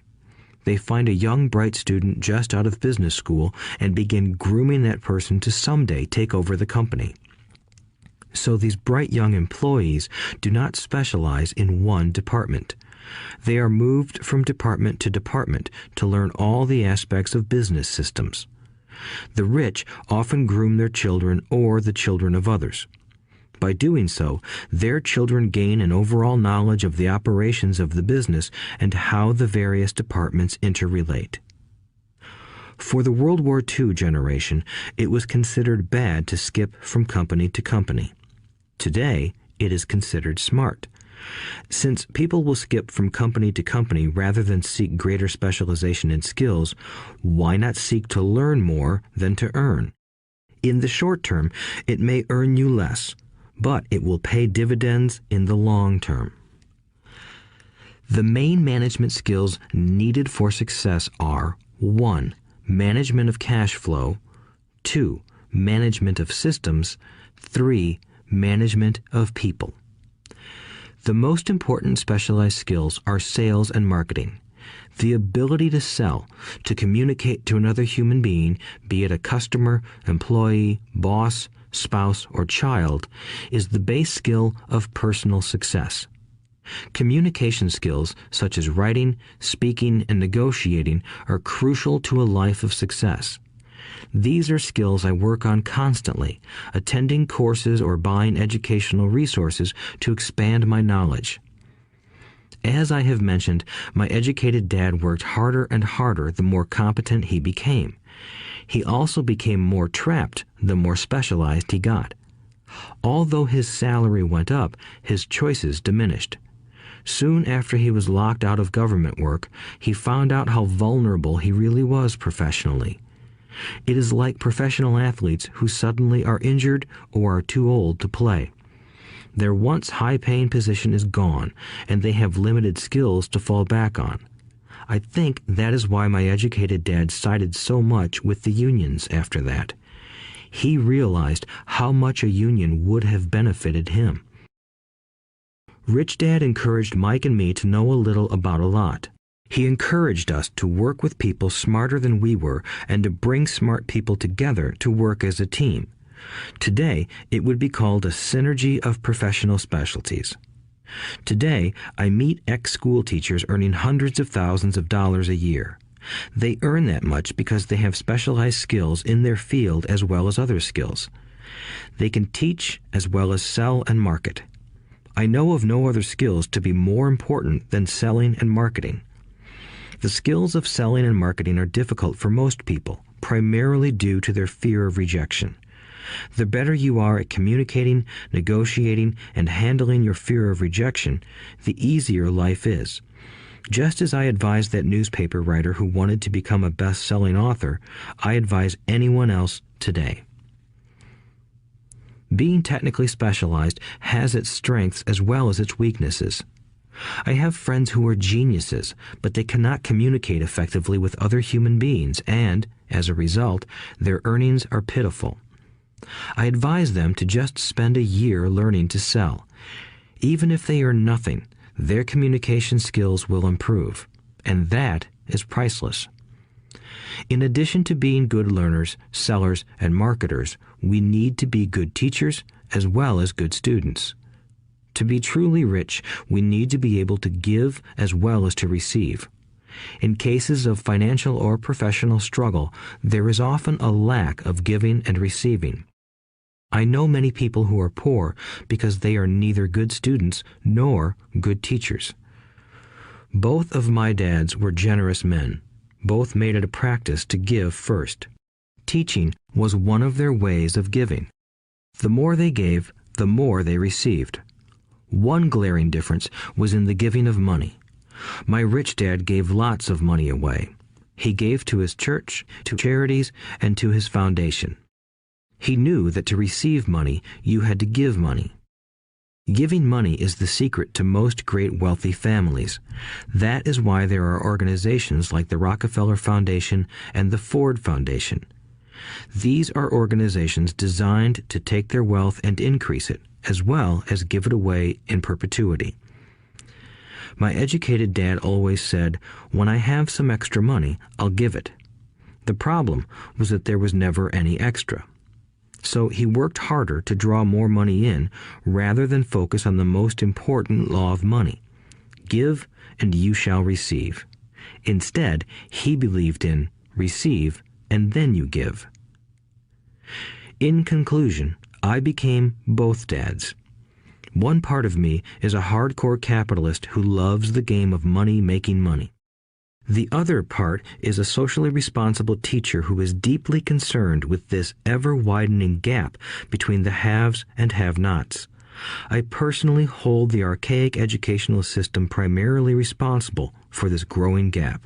They find a young, bright student just out of business school and begin grooming that person to someday take over the company. So these bright young employees do not specialize in one department. They are moved from department to department to learn all the aspects of business systems. The rich often groom their children or the children of others. By doing so, their children gain an overall knowledge of the operations of the business and how the various departments interrelate. For the World War II generation, it was considered bad to skip from company to company. Today, it is considered smart. Since people will skip from company to company rather than seek greater specialization in skills, why not seek to learn more than to earn? In the short term, it may earn you less, but it will pay dividends in the long term. The main management skills needed for success are 1. Management of cash flow, 2. Management of systems, 3. Management of people. The most important specialized skills are sales and marketing. The ability to sell, to communicate to another human being, be it a customer, employee, boss, spouse, or child, is the base skill of personal success. Communication skills such as writing, speaking, and negotiating are crucial to a life of success. These are skills I work on constantly, attending courses or buying educational resources to expand my knowledge. As I have mentioned, my educated dad worked harder and harder the more competent he became. He also became more trapped the more specialized he got. Although his salary went up, his choices diminished. Soon after he was locked out of government work, he found out how vulnerable he really was professionally. It is like professional athletes who suddenly are injured or are too old to play. Their once high-paying position is gone, and they have limited skills to fall back on. I think that is why my educated dad sided so much with the unions after that. He realized how much a union would have benefited him. Rich Dad encouraged Mike and me to know a little about a lot. He encouraged us to work with people smarter than we were and to bring smart people together to work as a team. Today, it would be called a synergy of professional specialties. Today, I meet ex-school teachers earning hundreds of thousands of dollars a year. They earn that much because they have specialized skills in their field as well as other skills. They can teach as well as sell and market. I know of no other skills to be more important than selling and marketing. The skills of selling and marketing are difficult for most people, primarily due to their fear of rejection. The better you are at communicating, negotiating, and handling your fear of rejection, the easier life is. Just as I advised that newspaper writer who wanted to become a best-selling author, I advise anyone else today. Being technically specialized has its strengths as well as its weaknesses. I have friends who are geniuses, but they cannot communicate effectively with other human beings, and, as a result, their earnings are pitiful. I advise them to just spend a year learning to sell. Even if they earn nothing, their communication skills will improve, and that is priceless. In addition to being good learners, sellers, and marketers, we need to be good teachers as well as good students. To be truly rich, we need to be able to give as well as to receive. In cases of financial or professional struggle, there is often a lack of giving and receiving. I know many people who are poor because they are neither good students nor good teachers. Both of my dads were generous men. Both made it a practice to give first. Teaching was one of their ways of giving. The more they gave, the more they received. One glaring difference was in the giving of money. My rich dad gave lots of money away. He gave to his church, to charities, and to his foundation. He knew that to receive money, you had to give money. Giving money is the secret to most great wealthy families. That is why there are organizations like the Rockefeller Foundation and the Ford Foundation. These are organizations designed to take their wealth and increase it, as well as give it away in perpetuity. My educated dad always said, "When I have some extra money, I'll give it." The problem was that there was never any extra. So he worked harder to draw more money in rather than focus on the most important law of money. Give and you shall receive. Instead, he believed in receive and then you give. In conclusion, I became both dads. One part of me is a hardcore capitalist who loves the game of money making money. The other part is a socially responsible teacher who is deeply concerned with this ever-widening gap between the haves and have-nots. I personally hold the archaic educational system primarily responsible for this growing gap.